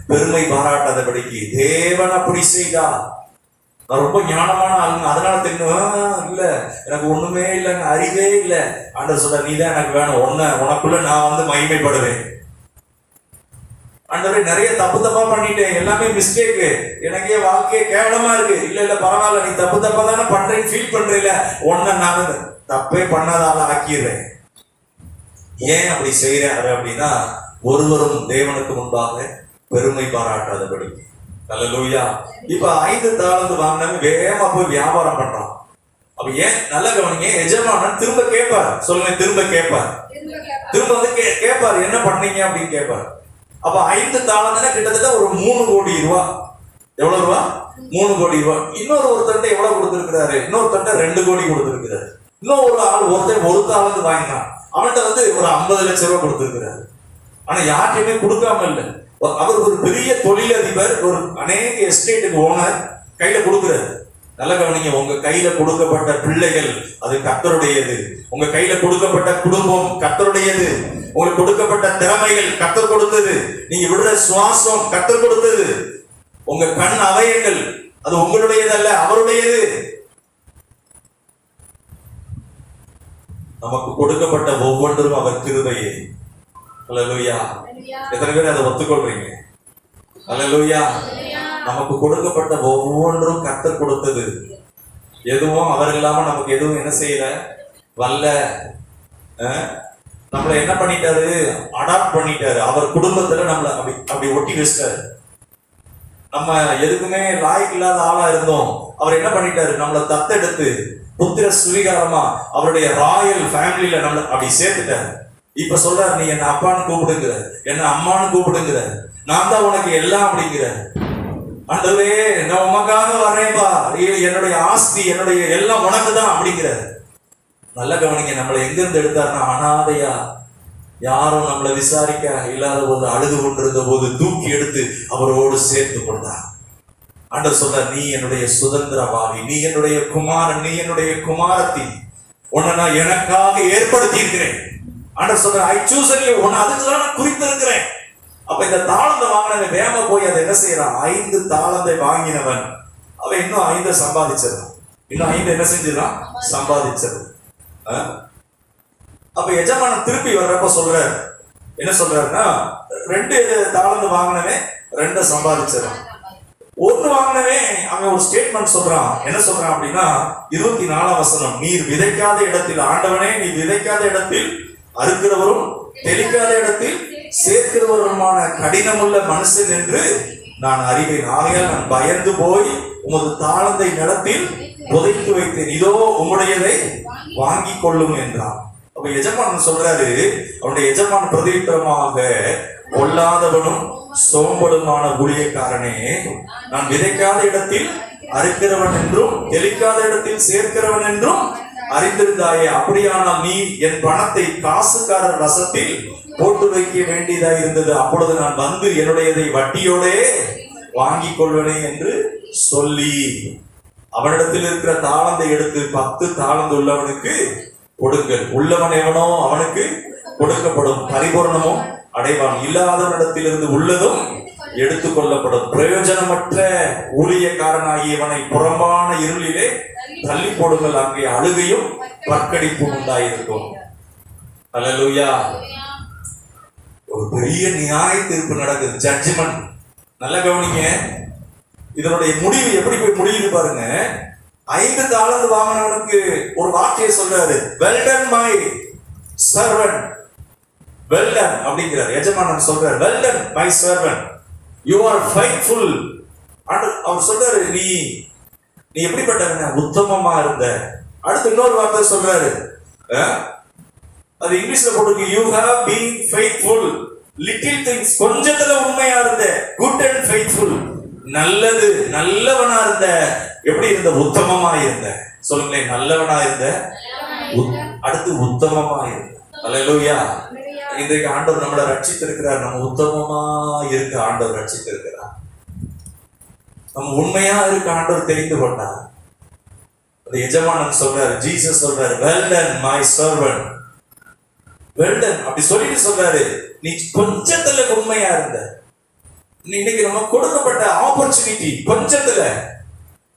பெருமை பாராட்டாதபடிக்கு தேவன் அப்படி செய்தார். நான் ரொம்ப ஞானமான ஆளுங்க, அதனால தெரியும் இல்ல எனக்கு ஒண்ணுமே இல்லைங்க, அறிவே இல்லை. ஆண்டவர் சொல்ற, நீ தான் எனக்கு வேணும், உனக்குள்ள நான் மகிமைப்படுவேன். ஆண்டவரே நிறைய தப்பா பண்ணிட்டேன், எல்லாமே மிஸ்டேக்கு, எனக்கே வாழ்க்கையே கேவலமா இருக்கு. இல்ல பரவாயில்ல, நீ தப்பா தானே பண்றேன்னு ஃபீல் பண்றீல, நான் தப்பே பண்ணாதால ஆக்கிடுறேன். ஏன் அப்படி செய்யறாரு அப்படின்னா, ஒருவரும் தேவனுக்கு முன்பாக பெருமை பாராட்டாதபடி. அல்லேலூயா. இப்ப 5 தாலந்து வாங்கினவங்க வேகமா போய் வியாபாரம் பண்றான். அப்ப ஏன் நல்ல கவனிங்க, எஜமானன் திரும்ப கேட்பார். சொல்லுங்க, திரும்ப கேட்பார். திரும்ப கேட்பார், என்ன பண்ணீங்க அப்படின்னு கேட்பார். அப்ப 5 தாலந்துனா கிட்டத்தட்ட ஒரு 3 கோடி ரூபாய். எவ்வளவு ரூபா? 3 கோடி ரூபாய். ஒருத்தர்கிட்ட எவ்வளவு கொடுத்திருக்கிறாரு? இன்னொருத்தர்கிட்ட 2 கோடி கொடுத்திருக்கிறாரு. ஒருத்தர் 1 தாலந்து வாங்கினான், அவன்கிட்ட ஒரு 50 லட்சம் ரூபாய் கொடுத்திருக்கிறாரு. ஆனா யார்கிட்டயுமே கொடுக்காம இல்லை. அவர் ஒரு பெரிய தொழிலதிபர், ஒரு அநேக எஸ்டேட்டுக்கு ஓனர், கையில கொடுக்கிறாரு. நல்ல கவனிங்க, உங்க கையில கொடுக்கப்பட்ட பிள்ளைகள் அது கர்த்தருடையது. உங்க கையில கொடுக்கப்பட்ட குடும்பம் கர்த்தருடையது. உங்களுக்கு கொடுக்கப்பட்ட திறமைகள் கர்த்தர் கொடுத்தது. நீங்க விடுற சுவாசம் கர்த்தர் கொடுத்தது. உங்க கண் அவயங்கள் அது உங்களுடையது அல்ல, அவருடையது. நமக்கு கொடுக்கப்பட்ட ஒவ்வொன்றும் அவர் கிருபையே. அல்லேலூயா. எத்தனை பேர் அதை ஒத்துக்கொள்றீங்க? அல்லேலூயா. நமக்கு கொடுக்கப்பட்ட ஒவ்வொன்றும் கர்த்தர் கொடுத்தது. எதுவும் அவர் இல்லாம நமக்கு எதுவும் என்ன செய்யல, வல்ல. நம்மளை என்ன பண்ணிட்டாரு? அடாப்ட் பண்ணிட்டாரு. அவர் குடும்பத்துல நம்மளை அப்படி ஒட்டி வச்சிட்டாரு. நம்ம எதுக்குமே லாய்க்கு இல்லாத ஆளா இருந்தோம், அவர் என்ன பண்ணிட்டாரு? நம்மளை தத்தெடுத்து புத்திர சுவீகாரமா அவருடைய ராயல் ஃபேமிலியில நம்மளை அப்படி சேர்த்துட்டாரு. இப்ப சொல்றாரு, நீ என்ன அப்பான்னு கூப்பிடுங்கிற, என்ன அம்மான்னு கூப்பிடுங்கிற, நான் தான் உனக்கு எல்லாம் அப்படிங்கிற. ஆண்டவரே, நான் உமக்காக வரேன்பா, என்னுடைய ஆஸ்தி என்னுடைய எல்லாம் உனக்கு தான் அப்படிங்கிற. நல்ல கவனிங்க, நம்மளை எங்க இருந்து எடுத்தாருன்னா, அனாதையா யாரும் நம்மளை விசாரிக்க இல்லாத போது, அழுது கொண்டிருந்த போது தூக்கி எடுத்து அவரோடு சேர்த்து கொண்டார். ஆண்டவர் சொல்ற, நீ என்னுடைய சுதந்திரவாதி, நீ என்னுடைய குமாரன், நீ என்னுடைய குமாரத்தி, உன்னை நான் எனக்காக ஏற்படுத்தி இருக்கிறேன். ஆண்டவர் சொல்ற, ஐ சூஸ் யூ, உன்னை அதுக்குதான் நான் குறித்திருக்கிறேன். அப்ப இந்த தாளந்தை வாங்கினவன் வேகமா போய் அதை என்ன செய்யறான்? 5 தாளந்தை வாங்கினவன் அவன் இன்னும் 5 சம்பாதிச்சிடறான். இன்னும் 5 என்ன செஞ்சிடறான்? சம்பாதிச்சிடறான். அப்ப எஜமானன் திருப்பி வர்றப்ப சொல்றாரு, என்ன சொல்றாருன்னா, 2 தாளந்து வாங்கினவன் 2 சம்பாதிச்சிடறான். 1 வாங்கினவன் அவன் ஒரு ஸ்டேட்மெண்ட் சொல்றான். என்ன சொல்றான் அப்படின்னா, 24ஆம் வசனம், நீர் விதைக்காத இடத்தில், ஆண்டவனே நீ விதைக்காத இடத்தில் அறுக்கிறவரும் தெளிக்காத இடத்தில் சேர்க்கிறவருமான கடினமுள்ள மனுஷன் என்று நான் அறிவேன். ஆகையால் நான் பயந்து போய் உமது தாளந்தை நிலத்தில் புதைத்து வைத்தேன், இதோ உம்முடையதை வாங்கி கொள்ளும் என்றான். அப்ப எஜமான் சொல்றாரு, அவனுடைய எஜமான் பிரதியுத்தரமாக, கொல்லாதவனும் சோம்பலுமான ஊழியக்காரனே, நான் விதைக்காத இடத்தில் அறுக்கிறவன் என்றும் தெளிக்காத இடத்தில் சேர்க்கிறவன் என்றும் அறிந்திருந்தாயே, அப்படியானால் நீ என் பணத்தை காசுக்காரர் வசத்தில் போட்டு வைக்க வேண்டியதா இருந்தது. அப்பொழுது நான் வந்து என்னுடையதை வட்டியோடே வாங்கிக் கொள்வனே என்று சொல்லி, அவனிடத்தில் இருக்கிற தாளந்தை எடுத்து 10 தாளந்து உள்ளவனுக்கு கொடுங்கள். உள்ளவன் எவனோ அவனுக்கு கொடுக்கப்படும், பரிபூர்ணமும் அடைவான். இல்லாதவனிடத்திலிருந்து உள்ளதும் எடுத்துக் கொள்ளப்படும். பிரயோஜனமற்ற ஊழியக்காரனாகியவனை புறம்பான இருளிலே தள்ளி போடுங்கள், அங்கே அழுகையும் பற்கடிப்பும் உண்டாயிருக்கும். அல்லேலூயா. ஒரு பெரிய நியாய தீர்ப்பு நடக்குது, ஜட்ஜ்மெண்ட். நல்ல கவனிங்க, இதனுடைய முடிவு எப்படி போய் முடியுது பாருங்க. 5 தாளந்து வாங்கினவனுக்கு ஒரு வார்த்தையை சொல்றாரு, well done my servant. Well done அப்படிங்கிறார் எஜமானன் சொல்றாரு, well done my servant, you are faithful. அவர் சொல்றாரு, நீ எப்படிப்பட்டவன, உத்தமமா இருந்த. அடுத்து இன்னொரு வார்த்தை சொல்றாரு, அது இங்கிலீஷ்ல போட்டு, you have been faithful little things, கொஞ்சத்துல உண்மையா இருந்த, குட் அண்ட் ஃபெய்த்ஃபுல், நல்லது நல்லவனா இருந்த. எப்படி இருந்த? உத்தமமா இருந்த. சொல்லுங்களேன், நல்லவனா இருந்த, அடுத்து உத்தமமா இருந்த. அல்லேலூயா. இன்றைக்கு ஆண்டவர் நம்மளை ரட்சித்திருக்கிறார். நம்ம உத்தமமா இருக்க ஆண்டவர் ரட்சித்திருக்கிறார். நம்ம உண்மையா இருக்க ஆண்டவர் தெரிந்து கொண்டார். அந்த எஜமானன் சொல்றாரு, ஜீசஸ் சொல்றாரு, well done my servant, well ton அப்படி சொல்லிட்டு சொல்றாரு, நீ கொஞ்சத்துல உண்மையா இருந்த, நீ இன்னைக்கு நம்ம கொடுக்கப்பட்ட ஆப்பர்ச்சுனிட்டி கொஞ்சத்துல,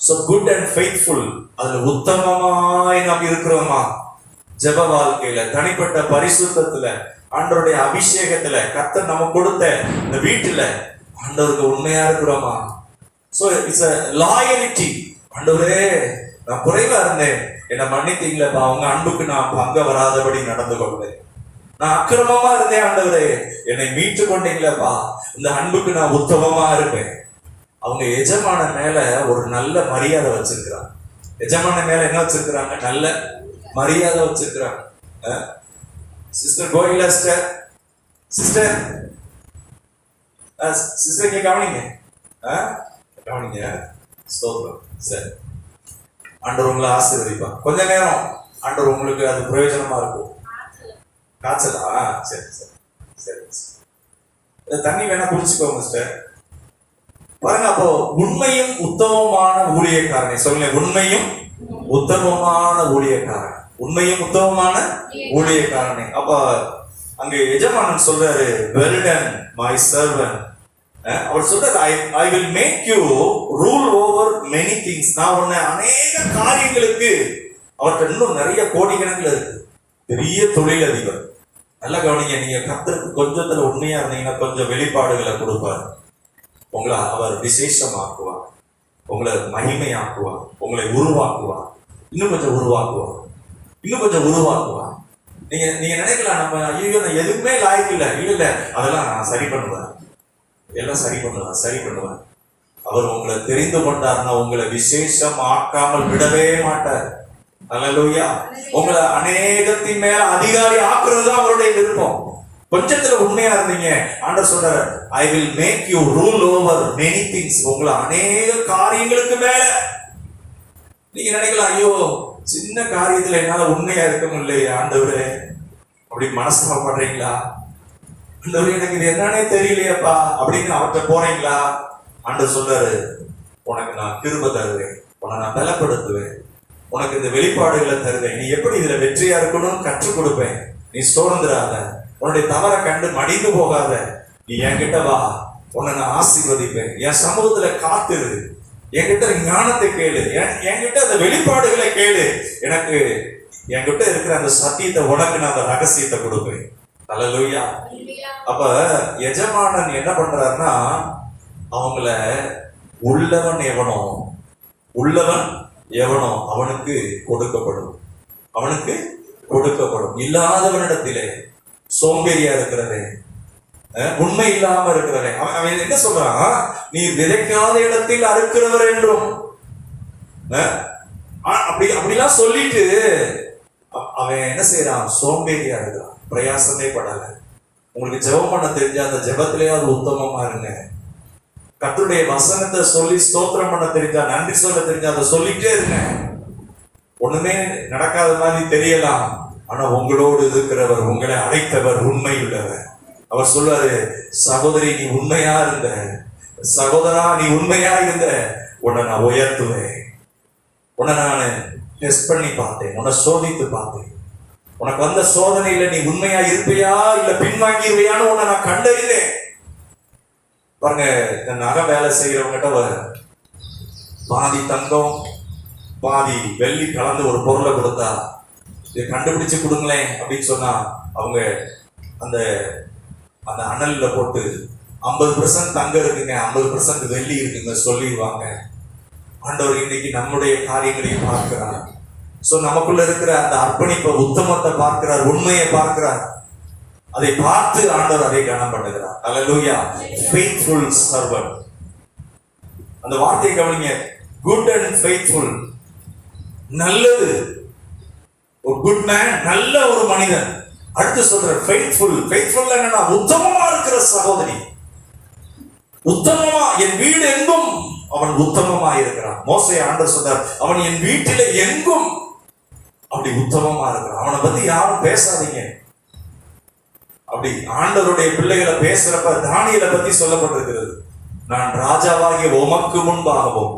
சோ குட் அண்ட் ஃபெய்த்ஃபுல், அதுல உத்தமமாய் நாம் இருக்கிறோமா? ஜெப வாழ்க்கையில, தனிப்பட்ட பரிசுத்தத்துல, ஆண்டவருடைய அபிஷேகத்துல, கர்த்தர் நம்ம கொடுத்த இந்த வீட்டுல ஆண்டவருக்கு உண்மையா இருக்கிறோமா? So it's a loyalty. ஆண்டவரே நான் குறைவா இருந்தேன், என்னை மன்னித்தீங்களப்பா, அவங்க அன்புக்கு நான் பங்க வராதபடி நடந்து கொள்வேன். நான் அக்கிரமமா இருந்தேன் ஆண்டவரே, என்னை மீட்டு கொண்டீங்களப்பா, இந்த அன்புக்கு நான் உத்தமமா இருப்பேன். அவங்க எஜமான மேல ஒரு நல்ல மரியாதை வச்சிருக்கிறாங்க. எஜமான மேல என்ன வச்சிருக்கிறாங்க? நல்ல மரியாதை வச்சிருக்கிறாங்க. சிஸ்டர் கோயிலா சிஸ்டர், சிஸ்டர் சிஸ்டர் இங்க கவனிங்க, கவனிங்க. ஸ்தோத்திரம். சரி, ஆண்டவர் உங்களை ஆசீர்வதிப்பா. கொஞ்ச நேரம் ஆண்டவர் உங்களுக்கு அது பிரயோஜனமா இருக்கும். காய்ச்சலா? சரி சரி சரி, தண்ணி வேணா குடிச்சுக்கோங்க சிஸ்டர். பாருங்க, அப்போ உண்மையும் உத்தமமான ஊழியக்காரனை சொல்லுங்க. உண்மையும் உத்தமமான ஊழியக்காரன், உண்மையும் உத்தமமான ஊழியக்காரனை. அப்ப அங்க எஜமானன் சொல்றாரு, வெல் டன் மை சர்வன்ட். அவர் சொல்றாரு, I will make you rule over many things. நான் உன்னை அநேக காரியங்களுக்கு, அவர்கிட்ட இன்னும் நிறைய கோடிக்கணக்கில் இருக்கு, பெரிய தொழிலதிபர். நல்லா கவனிங்க, நீங்க கர்த்தருக்கு கொஞ்சத்துல உண்மையா இருந்தீங்கன்னா கொஞ்சம் வெளிப்பாடுகளை கொடுப்பார். உங்களை அவர் விசேஷமாக்குவார், உங்களை மகிமையாக்குவார், உங்களை உருவாக்குவார், இன்னும் கொஞ்சம் உருவாக்குவார், இன்னும் கொஞ்சம் உருவாக்குவார். நீங்க நினைக்கலாம், நம்ம ஐயோ நான் எதுவுமே லாய்க்கு இல்லை, இல்ல அதெல்லாம் நான் சரி பண்ணுவேன், எல்லாம் சரி பண்ணுவேன். அவர் உங்களை தெரிந்து கொண்டார்னா உங்களை விசேஷம் ஆக்காமல் விடவே மாட்டார். அல்லேலூயா. உங்களை அநேகத்தின் மேல அதிகாரி ஆக்குறது தான் அவருடைய விருப்பம். கொஞ்சத்துல உண்மையா இருந்தீங்க, ஆண்டவர் சொல்றாரு, I will make you rule over many things. உங்களை அநேக காரியங்களுக்கு மேல. நீங்க நினைக்கலாம், ஐயோ சின்ன காரியத்துல என்னால உண்மையா இருக்க முடியல ஆண்டவரே, அப்படி மனஸ்தாபப்படுறீங்களா? ஆண்டவரே எனக்கு இது என்னன்னே தெரியலையப்பா அப்படின்னு அவர்கிட்ட போறீங்களா? ஆண்டவர் சொல்றாரு, உனக்கு நான் கிருபை தருவேன், உன்னை நான் பலப்படுத்துவேன், உனக்கு இந்த வெளிப்பாடுகளை தருவேன், நீ எப்படி இதுல வெற்றியா இருக்கணும்னு கற்றுக் கொடுப்பேன். நீ சோர்ந்துடாத, உன்னுடைய தவறை கண்டு மடிந்து போகாத, நீ என்கிட்ட வா, உன்னை நான் ஆசீர்வதிப்பேன், என் சமூகத்துல காத்துரு, என்கிட்ட ஞானத்தை கேளு, என்கிட்ட அந்த வெளிப்பாடுகளை கேளு, எனக்கு என்கிட்ட இருக்கிற அந்த சத்தியத்தை உனக்கு நான் அந்த ரகசியத்தை கொடுப்பேன். அல்லேலூயா. அப்ப எஜமானன் என்ன பண்றாருன்னா, அவங்கள உள்ளவன் எவனோ அவனுக்கு கொடுக்கப்படும், அவனுக்கு கொடுக்கப்படும். இல்லாதவனிடத்திலே, சோம்பேறியா இருக்கிறதே, உண்மை இல்லாம இருக்கிறதே, அவன் என்ன சொல்றான்? நீ விதைக்காத இடத்தில் அறுக்கிறவர் என்றும் அப்படிலாம் சொல்லிட்டு அவன் என்ன செய்யறான்? சோம்பேறியா இருக்கிறான், பிரயாசமே படல. உங்களுக்கு ஜெபம் பண்ண தெரிஞ்ச அந்த ஜெபத்திலேயாவது உத்தமமா இருங்க. கர்த்தருடைய வசனத்தை சொல்லி ஸ்தோத்திரம் பண்ண தெரிஞ்சா, நன்றி சொல்ல தெரிஞ்சா அதை சொல்லிட்டே இருங்க. ஒண்ணுமே நடக்காத மாதிரி தெரியலாம், ஆனா உங்களோடு இருக்கிறவர், உங்களை அழைத்தவர் உண்மை உள்ளவர். அவர் சொல்வாரு, சகோதரி நீ உண்மையா இருந்த, சகோதரா நீ உண்மையா இருந்த, உன்னை நான் உயர்த்துவேன், உன்னை நான் டெஸ்ட் பண்ணி பார்த்தேன், உன்னை சோதித்து பார்த்தேன், உனக்கு வந்த சோதனையில நீ உண்மையா இருப்பையா இல்ல பின்வாங்கிருவையான்னு உன்னை நான் கண்டறிந்தேன். பாருங்க, இந்த நகை வேலை செய்யறவங்கிட்ட பாதி தங்கம் பாதி வெள்ளி கலந்து ஒரு பொருளை கொடுத்தா, இதை கண்டுபிடிச்சு கொடுங்களேன் அப்படின்னு சொன்னா, அவங்க அந்த அந்த அனல்ல போட்டு 50% தங்கம் இருக்குங்க, 50% வெள்ளி இருக்குங்க சொல்லிடுவாங்க. ஆண்டவர் இன்னைக்கு நம்முடைய காரியங்களையும் பார்க்கிறார். சோ நமக்குள்ள இருக்கிற அந்த அர்ப்பணிப்பை, உத்தமத்தை பார்க்கிறார், உண்மையை பார்க்கிறார். அதை பார்த்து ஆண்டவர் அதை கனம் பண்ணுகிறார். அல்லேலூயா. ஃபெய்த்ஃபுல் சர்வன்ட், அந்த வார்த்தையை கவனிங்க. குட் அண்ட் ஃபெய்த்ஃபுல், நல்லது, ஒரு குட் மேன், நல்ல ஒரு மனிதன். அடுத்து சொல்ற ஃபெய்த்ஃபுல். ஃபெய்த்ஃபுல் என்னன்னா உத்தமமா இருக்கிற சகோதரி, உத்தமமா, என் வீடு எங்கும் அவன் உத்தமமா இருக்கிறான். மோசே ஆண்டவர் சொல்றார், அவன் என் வீட்டில எங்கும் அப்படி உத்தமமா இருக்கிறான். அவனை பத்தி யாரும் பேசாதீங்க. அப்படி ஆண்டவருடைய பிள்ளைகளை பேசுறப்ப தானியேலை பத்தி சொல்லப்பட்டிருக்கிறது, நான் ராஜாவாகிய உமக்கு முன்பாகவும்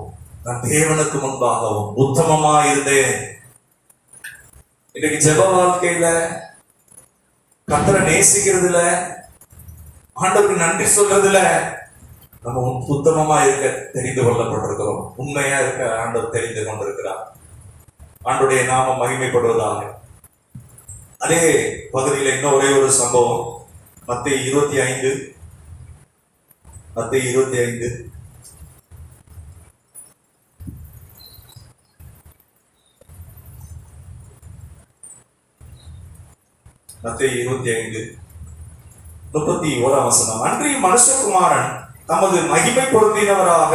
நான் தேவனுக்கு முன்பாகவும் உத்தமமா இருந்தேன். இன்னைக்கு ஜெப வாழ்க்கையில, கர்த்தரை நேசிக்கிறதுல, ஆண்டவருக்கு நன்றி சொல்றதுல நம்ம உத்தமமா இருக்க தெரிந்து கொள்ளப்பட்டிருக்கிறோம். உண்மையா இருக்க ஆண்டவர் தெரிந்து கொண்டிருக்கிறார். ஆண்டுடைய நாமம் மகிமைப்படுவதாக. அதே பகுதியில் இன்னும் ஒரே ஒரு சம்பவம். மத்தேயு 25 மத்தேயு 25 31 வசனம். அன்றைய மனுஷகுமாரன் தமது மகிமை பொருந்தினவராக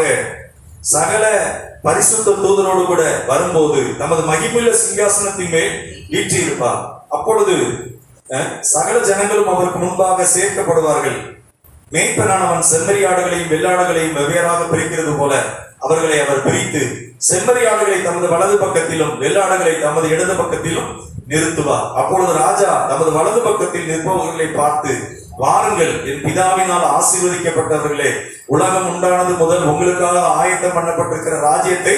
சகல பரிசுத்த தூதரோடு கூட வரும்போது தமது மகிமையுள்ள சிங்காசனத்தின் மேல் வீற்றிருப்பார். அப்பொழுது சகல ஜனங்களும் அவருக்கு முன்பாக சேர்க்கப்படுவார்கள். மேய்ப்பனானவன் செம்மறியாடுகளையும் வெள்ளாடுகளையும் வெவ்வேறாக பிரிக்கிறது போல அவர்களை அவர் பிரித்து செம்மறியாடுகளை தமது வலது பக்கத்திலும் வெள்ளாடுகளை தமது இடது பக்கத்திலும் நிறுத்துவார். அப்பொழுது ராஜா தமது வலது பக்கத்தில் நிற்பவர்களை பார்த்து, வாருங்கள், என் பிதாவினால் ஆசீர்வதிக்கப்பட்டவர்களே, உலகம் உண்டானது முதல் உங்களுக்காக ஆயத்தம் பண்ணப்பட்டிருக்கிற ராஜ்யத்தை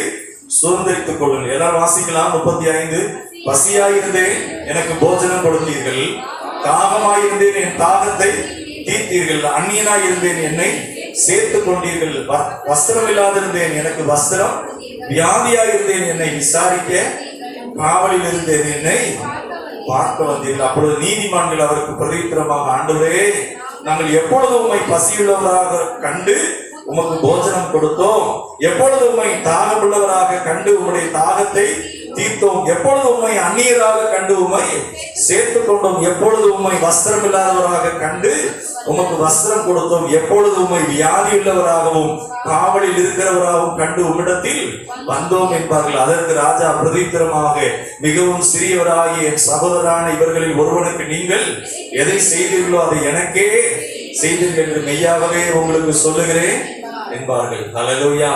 சுதந்திரித்துக் கொள்ளுங்கள். எல்லாரும் வாசிக்கலாம். 35 பசியாயிருந்தேன், எனக்கு போஜனம் கொடுத்தீர்கள். தாகமாயிருந்தேன், என் தாகத்தை தீர்த்தீர்கள். அந்நியனாயிருந்தேன், என்னை சேர்த்துக் கொண்டீர்கள். வஸ்திரம் இல்லாதிருந்தேன், எனக்கு வஸ்திரம். வியாதியாயிருந்தேன், என்னை விசாரிக்க. காவலில் இருந்தேன், என்னை பார்க்க வந்தீர்கள். அப்பொழுது நீதிமான்கள் அவருக்கு பிரதித்திரமாக, ஆண்டவரே, நாங்கள் எப்பொழுது உம்மை பசியுள்ளவராக கண்டு உமக்கு போஜனம் கொடுத்தோம், எப்பொழுது உம்மை தாகமுள்ளவராக கண்டு உம்முடைய தாகத்தை தீர்த்தோம், எப்பொழுது உம்மை அந்நியராக கண்டு உம்மை சேர்த்துக் கொண்டோம், எப்பொழுது உம்மை வஸ்திரம் இல்லாதவராக கண்டு உமக்கு வஸ்திரம் கொடுத்தோம், எப்பொழுது உம்மை வியாதி உள்ளவராகவும் காவலில் இருக்கிறவராகவும் கண்டு உம்மிடத்தில் வந்தோம் என்பார்கள். அதற்கு ராஜா பிரதித்திரமாக, மிகவும் சிறியவராகிய என் சகோதரான இவர்களில் ஒருவனுக்கு நீங்கள் எதை செய்தீர்களோ அதை எனக்கே செய்தீர்கள் என்று மெய்யாகவே உங்களுக்கு சொல்லுகிறேன் என்பார்கள். ஹல்லேலூயா.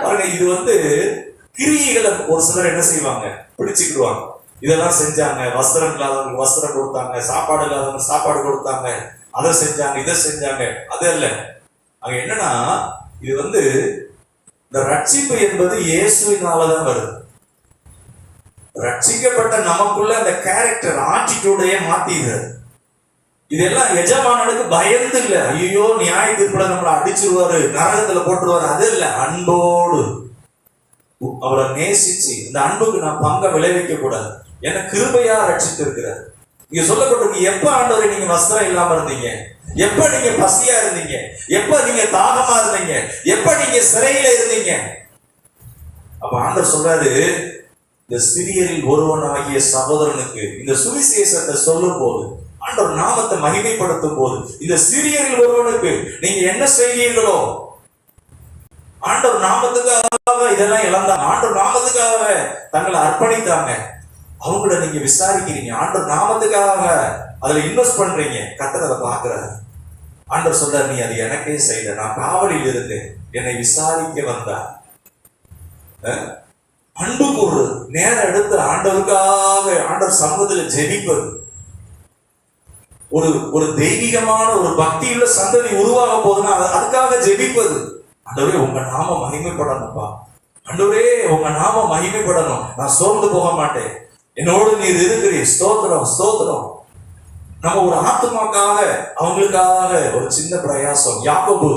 பாருங்க, இது கிரியைகளை ஒரு சிலர் என்ன செய்வாங்க, பிடிச்சுக்கிடுவாங்க. இதெல்லாம் செஞ்சாங்க, வஸ்திரம் இல்லாதவங்களுக்கு வஸ்திரம் கொடுத்தாங்க, சாப்பாடு இல்லாதவங்க சாப்பாடு கொடுத்தாங்க, அதை செஞ்சாங்க, இதை செஞ்சாங்க. அது அல்ல. அங்க என்னன்னா, இது இந்த ரட்சிப்பு என்பது இயேசுவினாலதான் வருது. ரட்சிக்கப்பட்ட நமக்குள்ள அந்த கேரக்டர் ஆட்டிடியூடையே மாத்திடுறது. இதெல்லாம் எஜமானனுக்கு பயந்து இல்ல, ஐயோ நியாய தீர்ப்புல நம்மளை அடிச்சிருவாரு, நரகத்துல போட்டுருவாரு, அது இல்ல. அன்போடு அவரை நேசிச்சு, இந்த அன்புக்கு நான் பங்க விளைவிக்க கூடாது, என்ன கிருபையா ரட்சித்து இருக்கிறார். இங்க சொல்லப்பட்டிருக்கு, எப்ப ஆண்டவரை நீங்க வஸ்திரம் இல்லாம இருந்தீங்க, எப்ப நீங்க பசியா இருந்தீங்க, எப்ப நீங்க தாகமா இருந்தீங்க, எப்ப நீங்க சிறையில இருந்தீங்க. அப்ப ஆண்டவர் சொல்றாரு, இந்த சிறியரில் ஒருவனாகிய சகோதரனுக்கு இந்த சுவிசேஷத்தை சொல்லும் போது, ஆண்டவர் நாமத்தை மகிமைப்படுத்தும் போது, இந்த சிறியரில் ஒருவனுக்கு நீங்க என்ன செய்வீர்களோ, ஆண்டவர் நாமத்துக்காக இதெல்லாம் இழந்தாங்க, ஆண்டவர் நாமத்துக்காக தங்களை அர்ப்பணித்தாங்க, அவங்கள நீங்க விசாரிக்கிறீங்க, ஆண்டவர் நாமத்துக்காக அதுல இன்வெஸ்ட் பண்றீங்க. கர்த்தர் அதை பார்க்கிறாரு. ஆண்டவர் சொல்றாரு, நீ அது எனக்கே செய்த, நான் காவலில் இருந்தேன், என்னை விசாரிக்க வந்தார். அன்பு கூறு, நேரம் எடுத்து ஆண்டவருக்காக ஆண்டவர் சமூகத்தில் ஜெபிப்பது, ஒரு தெய்வீகமான ஒரு பக்தியுள்ள சந்ததி உருவாக போதுன்னா அதுக்காக ஜெபிப்பது. ஆண்டவரே, உங்க நாம மகிமைப்படணும்ப்பா, ஆண்டவரே உங்க நாம மகிமைப்படணும், நான் சோர்ந்து போக மாட்டேன், என்னோடு நீர் இருக்கிறீர், ஸ்தோத்திரம் ஸ்தோத்திரம். நம்ம ஒரு ஆத்மாக்காக, அவங்களுக்காக ஒரு சின்ன பிரயாசம். யாக்கோபு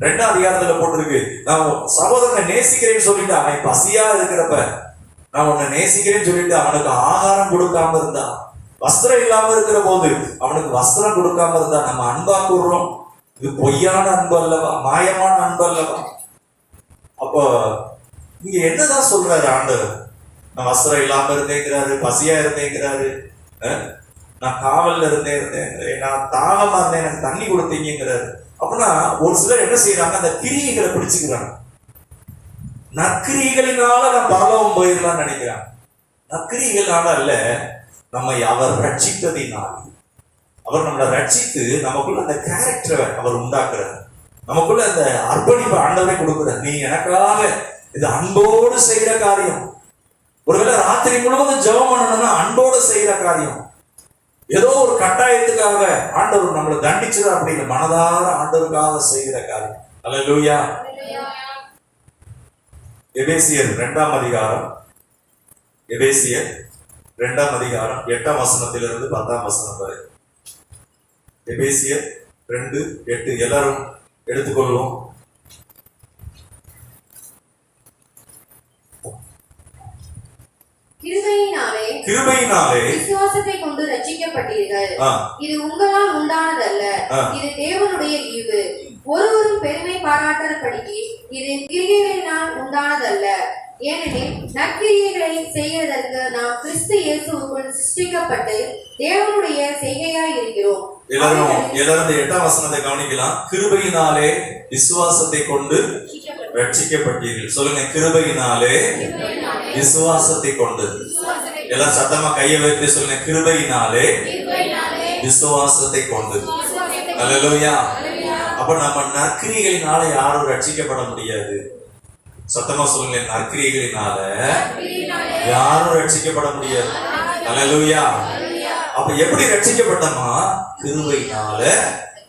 2ஆம் அதிகாரத்துல போட்டிருக்கு, நான் சகோதரனை நேசிக்கிறேன்னு சொல்லிட்டு, அவன் பசியா இருக்கிறப்ப நான் உன்னை நேசிக்கிறேன்னு சொல்லிட்டு அவனுக்கு ஆகாரம் கொடுக்காம இருந்தா, வஸ்திரம் இல்லாம இருக்கிற போது அவனுக்கு வஸ்திரம் கொடுக்காம இருந்தா, நம்ம அன்பா கூறுறோம். இது பொய்யான அன்பு அல்லவா, மாயமான அன்பு அல்லவா? அப்போ இங்க என்னதான் சொல்றாரு ஆண்டவர்? நான் வஸ்திரம் இல்லாம இருந்தேங்கிறாரு, பசியா இருந்தேங்கிறாரு, நான் காவல்ல இருந்தேன், நான் தாகமா இருந்தேன், எனக்கு தண்ணி கொடுத்தீங்கிறாரு. அப்படின்னா ஒரு சிலர் என்ன செய்யறாங்க, அந்த கிரியைகளை பிடிச்சுக்கிறாங்க. நற்கிரிகளினால நான் பரலோகம் போயிடலாம்னு நினைக்கிறாங்க. நற்கிரிகளால அல்ல, நம்மை அவர் ரட்சித்ததினால், அவர் நம்மளை ரட்சித்து நமக்குள்ள அந்த கேரக்டரை அவர் உண்டாக்குறார், நமக்குள்ள அந்த அர்ப்பணிப்பு ஆண்டவரை கொடுக்கிறார். நீ எனக்காக இது அன்போடு செய்யற காரியம். ஒருவேளை ராத்திரி முழுவதும் ஜெபம் பண்ணணும்னா அன்போடு செய்யற காரியம். ஏதோ ஒரு கட்டாயத்துக்காக ஆண்டவர் நம்மளை தண்டிச்சது அப்படிங்கிற மனதார ஆண்டவருக்காக செய்கிற காரியம். அல்லேலூயா. எபேசியர் 2ஆம் அதிகாரம், எபேசியர் 2ஆம் அதிகாரம் 8ஆம் வசனத்திலிருந்து 10ஆம் வசனம் வரை. எபேசியர் 2:8 எல்லாரும் எடுத்துக்கொள்வோம். கிருபையினாலே விசுவாசத்தை கொண்டு ரட்சிக்கப்பட்டீர்கள். இது உங்களால் உண்டானதல்ல, இது தேவனுடைய ஈவு. ஒருவரும் பெருமை பாராட்டாதபடிக்கு இது கிரியைகளினால் உண்டானதல்ல. ஏனெனில் நற்கிரியைகளை செய்வதற்கு நாம் கிறிஸ்து இயேசுவுக்குள் சிருஷ்டிக்கப்பட்டு தேவனுடைய செய்கையாய் இருக்கிறோம். எல்லாரும் 8ஆம் வசனத்தை கவனிக்கலாம். கிருபையினாலே விசுவாசத்தை கொண்டு ரட்சிக்கப்பட்டீர்கள். சொல்லுங்க, கிருபையினாலே விசுவாசத்தை கொண்டு. எல்லாம் சத்தமா கையை வைத்து சொல்லுங்க, கிருபையினாலே விசுவாசத்தை கொண்டு. அல்லேலூயா. அப்ப நம்ம நற்கிரியைகளினால யாரும் ரட்சிக்கப்பட முடியாது. சத்தமா சொல்லுங்க, நற்கிரியைகளினால யாரும் ரட்சிக்கப்பட முடியாது. அல்லேலூயா. அப்ப எப்படி ரட்சிக்கப்பட்டோமா? கிருபையினால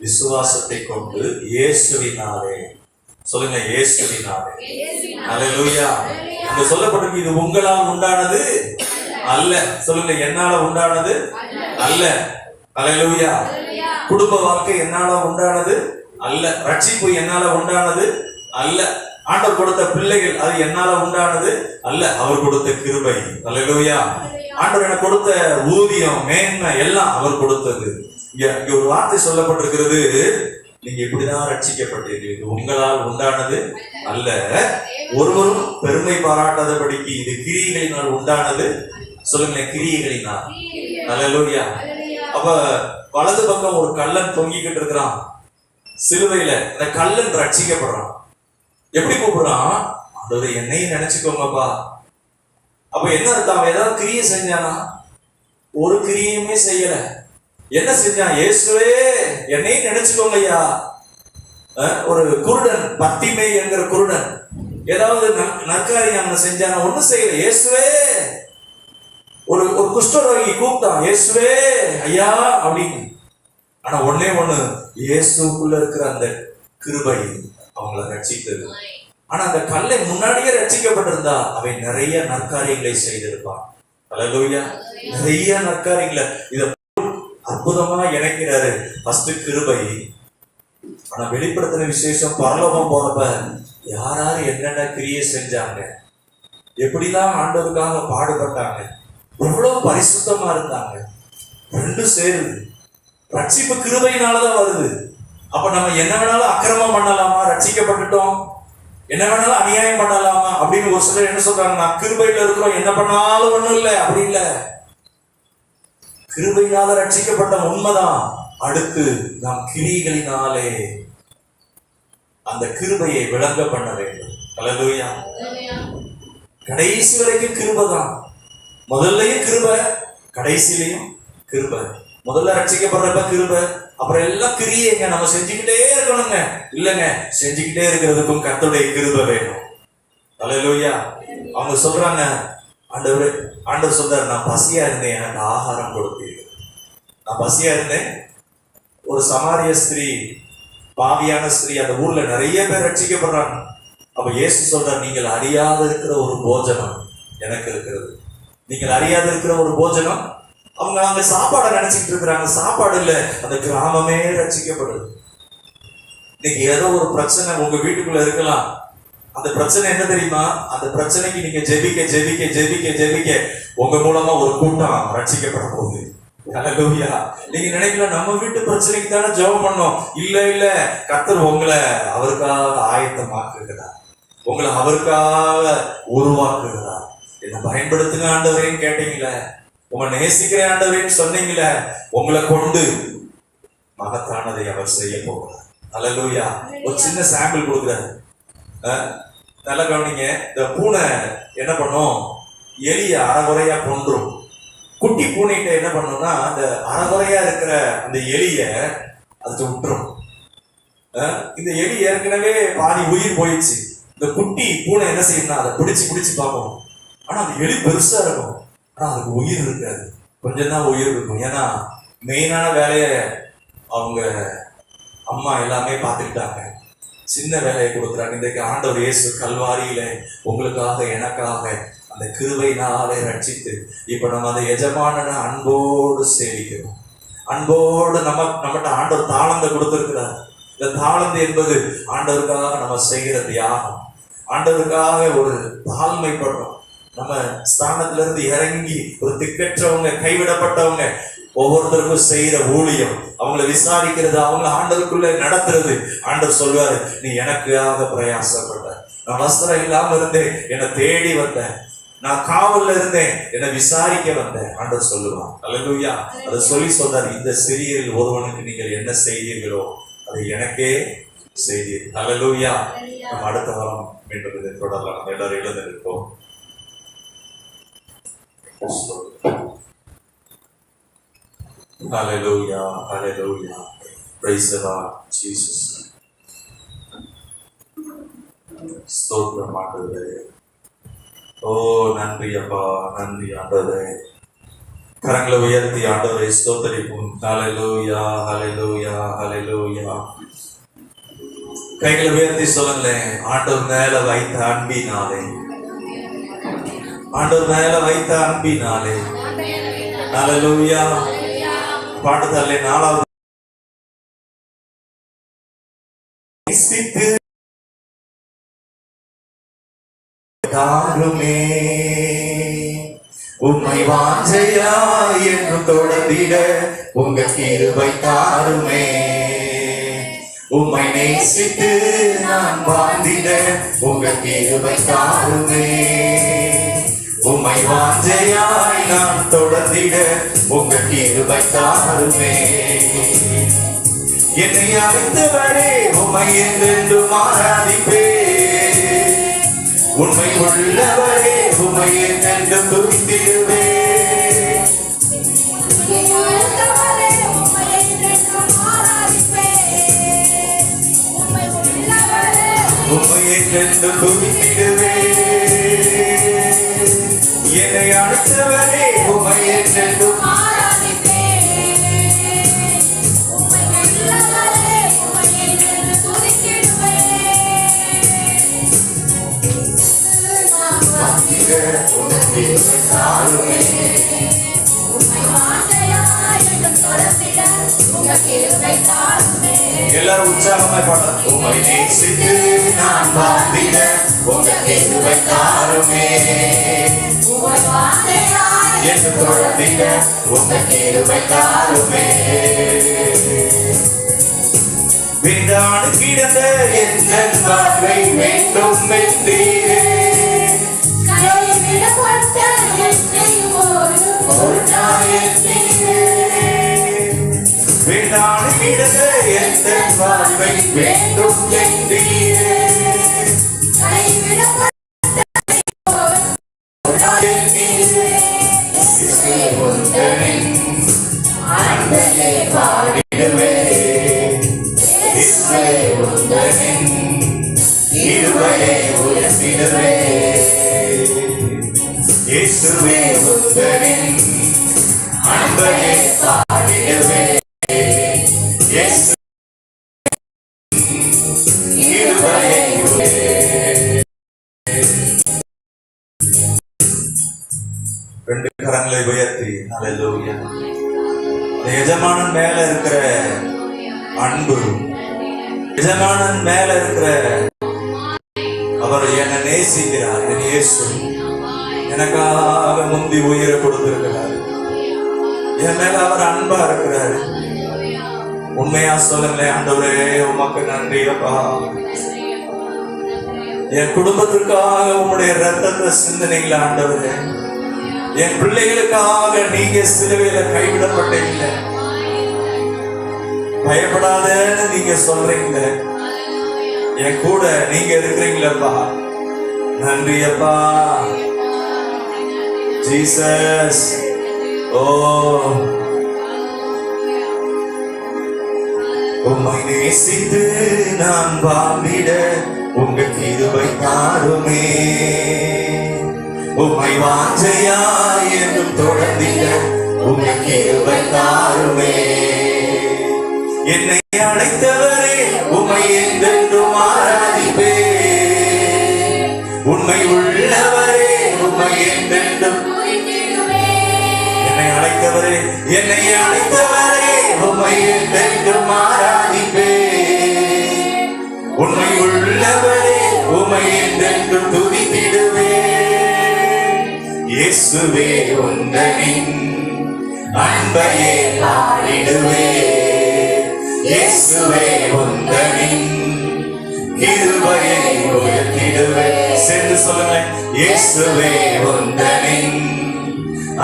விசுவாசத்தை கொண்டு இயேசுவினாலே. சொல்லுங்க, இயேசுவினாலே. அல்லேலூயா. இங்க சொல்லப்பட்டிருக்கு, இது உங்களால் உண்டானது அல்ல. சொல்லுங்க, என்னால உண்டானது அல்ல. அல்லேலூயா. குடும்ப வாழ்க்கை என்னால உண்டானது அல்ல. ரட்சிப்பு என்னால உண்டானது அல்ல. ஆண்டவர் கொடுத்த பிள்ளைகள் அது என்னால உண்டானது அல்ல. அவர் கொடுத்த கிருபை. அல்லேலூயா. ஆண்டவர் எனக்கு கொடுத்த ஊதியம், மேன்மை எல்லாம் அவர் கொடுத்தது. இங்க ஒரு வார்த்தை சொல்லப்பட்டிருக்கிறது, நீங்க இப்படிதான் ரட்சிக்கப்பட்டீர்கள், இது உங்களால் உண்டானது அல்ல, ஒருவரும் பெருமை பாராட்டாதபடிக்கு இது கிரியைகளினால் உண்டானது. சொல்லுங்க, கிரியைகளினால். அல்லேலூயா. அப்ப வலது பக்கம் ஒரு கள்ளன் தொங்கிக்கிட்டு இருக்கிறான் சிலுவையில. அந்த கள்ளன் ரட்சிக்கப்படுறான். எப்படி கூப்பிடுறான்? அதோட என்னையும் நினைச்சுக்கோங்கப்பா. அப்ப என்ன அர்த்தம்? ஏதாவது கிரியை செஞ்சானா? ஒரு கிரியையுமே செய்யல. என்ன செஞ்சான்? இயேசுவே என்னையும் நினைச்சுக்கோங்க ஐயா. ஒரு குருடன், பத்திமை என்கிற குருடன் ஏதாவது நற்காரியம் அவன் செஞ்சானா? ஒண்ணும் செய்யல. இயேசுவே. ஒரு குஷ்டரோகி கூப்பிட்டான், இயேசுவே ஐயா அப்படின்னு. ஆனா ஒண்ணே ஒண்ணு, இயேசுக்குள்ள இருக்கிற அந்த கிருபை அவங்களை ரட்சித்தது. ஆனா அந்த கல்லை முன்னாடியே ரட்சிக்கப்பட்டிருந்தா அவன் நிறைய நற்காரியங்களை செய்திருப்பான். அல்லேலூயா. நிறைய நற்காரியங்களை இத அற்புதமா இணைக்கிறாரு. ஃபர்ஸ்ட் கிருபை. ஆனா வெளிப்படுத்தின விசேஷம் பரலோகம் போறப்ப யார் யார் என்னென்ன கிரியை செஞ்சாங்க, எப்படிலாம் ஆண்டவருக்காக பாடுபட்டாங்க, எவ்வளவு பரிசுத்தமா இருந்தாங்க. ரெண்டும் சேருது. ரட்சிப்பு கிருபையினாலதான் வருது. அப்ப நம்ம என்ன வேணாலும் அக்கிரமம் பண்ணலாமா? ரட்சிக்கப்பட்டுட்டோம், என்ன வேணாலும் அநியாயம் பண்ணலாமா அப்படின்னு ஒரு சிலர் என்ன சொல்றாங்க, நான் கிருபையில இருக்கிறோம், என்ன பண்ணாலும் ஒண்ணும் இல்லை. அப்படி இல்லை. கிருபையினால ரட்சிக்கப்பட்ட உண்மைதான். அடுத்து நாம் கிரியைகளினாலே அந்த கிருபையை விளங்க பண்ண வேண்டும். அல்லேலூயா. கடைசி வரைக்கும் கிருபை தான். முதல்லயும் கிருபை, கடைசியிலையும் கிருபை. முதல்ல ரட்சிக்கப்படுறப்ப கிருபை, அப்புறம் எல்லாம் கிரியைங்க நம்ம செஞ்சுக்கிட்டே இருக்கணுங்க. இல்லைங்க, செஞ்சுக்கிட்டே இருக்கிறதுக்கும் கர்த்தருடைய கிருபை வேணும். அல்லேலூயா. அவங்க சொல்றாங்க, ஆண்டவர் சொல்றாரு, நான் பசியா இருந்தேன், எனக்கு ஆகாரம் கொடுத்தீர்கள். நான் பசியா இருந்தேன். ஒரு சமாரிய ஸ்திரீ, பாவியான ஸ்திரீ, அந்த ஊர்ல நிறைய பேர் ரட்சிக்கப்படுறாங்க. அப்ப இயேசு சொல்றார், நீங்கள் அறியாத இருக்கிற ஒரு போஜனம் எனக்கு இருக்கிறது. நீங்கள் அறியாத இருக்கிற ஒரு போஜனம். அவங்க அங்க சாப்பாடை நினைச்சிட்டு இருக்கிறாங்க. சாப்பாடு இல்ல, அந்த கிராமமே ரட்சிக்கப்படுது. இன்னைக்கு ஏதோ ஒரு பிரச்சனை உங்க வீட்டுக்குள்ள இருக்கலாம். அந்த பிரச்சனை என்ன தெரியுமா? அந்த பிரச்சனைக்கு நீங்க ஜெபிக்க ஜெபிக்க ஜெபிக்க ஜெபிக்க உங்க மூலமா ஒரு கூட்டம் ரட்சிக்கப்பட போகுது. அல்லேலூயா. நீங்க நினைக்கலாம், நம்ம வீட்டு பிரச்சனைக்கு தானே ஜெபம் பண்ணோம். இல்ல இல்ல, கர்த்தர் உங்களை அவருக்காக ஆயத்தமாக்குகிறார், உங்களை அவருக்காக உருவாக்குகிறார். என்ன பயன்படுத்துங்க ஆண்டவரேன்னு கேட்டீங்களே, உங்களை நேசிக்கிற ஆண்டவரேன்னு சொன்னீங்களே, உங்களை கொண்டு மகத்தானதை அவர் செய்ய போகிறார். அல்லேலூயா. ஒரு சின்ன சாம்பிள் கொடுக்குறாரு. நல்லா கவனிங்க. இந்த பூனை என்ன பண்ணும்? எலிய அறகுறையா கொன்றும். குட்டி பூனைகிட்ட என்ன பண்ணும்னா, அந்த அறகுறையா இருக்கிற அந்த எலிய அதுக்கு விட்டுரும். இந்த எலி ஏற்கனவே பாதி உயிர் போயிடுச்சு. இந்த குட்டி பூனை என்ன செய்யணும்னா அதை பிடிச்சு பிடிச்சு பார்க்கணும். ஆனா அந்த எலி பெருசா இருக்கும், ஆனா அதுக்கு உயிர் இருக்காது, கொஞ்சம் தான் உயிர் இருக்கும். ஏன்னா மெயினான வேலையை அவங்க அம்மா எல்லாமே பார்த்துக்கிட்டாங்க. சின்ன வேலையை கொடுக்குறாங்க. இன்றைக்கு ஆண்டவர் இயேசு கல்வாரியில உங்களுக்காக எனக்காக அந்த கிருபையினாலே ரட்சித்து இப்ப நம்ம அந்த எஜமானனை அன்போடு சேவிக்கிறோம். அன்போடு நம்மகிட்ட ஆண்டவர் தாளந்தை கொடுத்திருக்கிறார். இந்த தாளந்து என்பது ஆண்டவருக்காக நம்ம செய்கிற தியாகம். ஆண்டவருக்காக ஒரு தாழ்மைப்படுறோம். நம்ம ஸ்தானத்துல இருந்து இறங்கி ஒரு திக்கற்றவங்க, கைவிடப்பட்டவங்க ஒவ்வொருத்தருக்கும் செய்யற ஊழியம், அவங்களை விசாரிக்கிறது, அவங்களை ஆண்டவருக்குள்ள நடத்துறது. ஆண்டவர் சொல்வாரு, நீ எனக்காக பிரயாசப்பட்ட, நான் வஸ்திரம் இல்லாம இருந்தேன், என்னை தேடி வந்தேன், நான் காவல்ல இருந்தேன், என்னை விசாரிக்க வந்தேன். ஆண்டவர் சொல்லுவான். அல்லேலூயா. அதை சொல்றாரு, இந்த சிறியரில் ஒருவனுக்கு நீங்கள் என்ன செய்தீர்களோ அதை எனக்கே செய்தீர்கள். அல்லேலூயா. நம்ம அடுத்த வாரம் மீண்டும் இதை தொடரலாம். நம்ம எல்லாரும் எழுந்திருக்கோம். Hallelujah, hallelujah. Praise the Lord Jesus. ஸ்தோத்திரம் ஆண்டவரே. ஓ நன்றி அப்பா, நன்றி ஆண்டவரே. கரங்களை உயர்த்தி ஆண்டவரை ஸ்தோத்திரிப்போம். ஹalleluya, hallelujah, hallelujah. கைகளை உயர்த்தி சொல்லுங்களேன். ஆண்டவர் மேல வைத்த அன்பினாலே, ஆண்டவர் மேல வைத்த அன்பினாலே. ஹalleluya. பாடுதல்லே 4வது தாருமே உம்மை வாஞ்சையா என்று தொடர்ந்திட உங்க கிருபை தாருமே. உம்மை நேசித்து நான் வாழ்ந்திட உங்க கிருபை தாருமே. உம்மை வாஞ்சையாய் நான் தொடர்ந்திட உங்க கிருபை தாருமே. என்னை அழைத்தவரே உம்மை என்றென்றும் ஆராதிப்பேன். உண்மை உள்ளவரே உம்மை என்றென்றும் துதித்திடுவேன். உம்மை என்றென்றும் துதித்திடுவேன். என்னை அழைத்தவரே உம்மை என்றென்றும் எல்லாரும் உற்சாகமாய் பாடலாம். உம்மை நேசித்து நான் வாழ்ந்திட உங்க கிருபை தாருமே. என்று தொடர்ந்திட உங்க கிருபை தாருமே. விண்டாடு கிடந்த என் வாழ்வை வேண்டும் என்றீரே. விண்டாடு கிடந்த என் வாழ்வை வேண்டும் என்றீரே. இயேசுவே உந்தனின் அன்பையே பாடிடுவே. இயேசு கிருபையை ரெண்டு கரங்களை உயர்த்தி ஹalleluya. எஜமானன் மேல இருக்கிற அன்பு, எஜமானன் மேல இருக்கிற அவர் என்னை நேசிக்கிறார். என் இயேசு எனக்காக முந்தி உயிரை கொடுத்திருக்கிறார். என் மேல அவர் அன்பா இருக்கிறார். உண்மையா சொல்லுங்களேன். ஆண்டவரே உமக்கு நன்றி அப்பா. என் குடும்பத்திற்காக உம்முடைய ரத்தத்தை சிந்தினீங்களா ஆண்டவரே. என் பிள்ளைகளுக்காக நீங்க சிலுவையில கைவிடப்பட்டீங்க. பயப்படாதேன்னு நீங்க சொல்றீங்க. என் கூட நீங்க இருக்கிறீங்களப்பா. நன்றி அப்பா. ஜீசஸ். ஓ உம்மை நேசித்து நான் வாழ்ந்திட உங்க கிருபை தாருமே. உம்மை வாஞ்சையாய் என்றும் தொடர்ந்திட உங்க கிருபை தாருமே. என்னை அழைத்தவரே உம்மை என்றென்றும் உண்மை உள்ளவரே உண்மை என்றென்றும் என்னை அழைத்தவரே உண்மை என்றென்றும் ஆராதிப்பே. உண்மை உள்ளவரே உண்மை என்றென்றும் துதித்திடுவே. இயேசுவே உந்தனின் அன்பையே பாடிடுவே. இயேசுவே உந்தனின் கிருபையை உயர்த்திடுவே. சேர்ந்து சொல்லுங்க. இயேசுவே உந்தனின்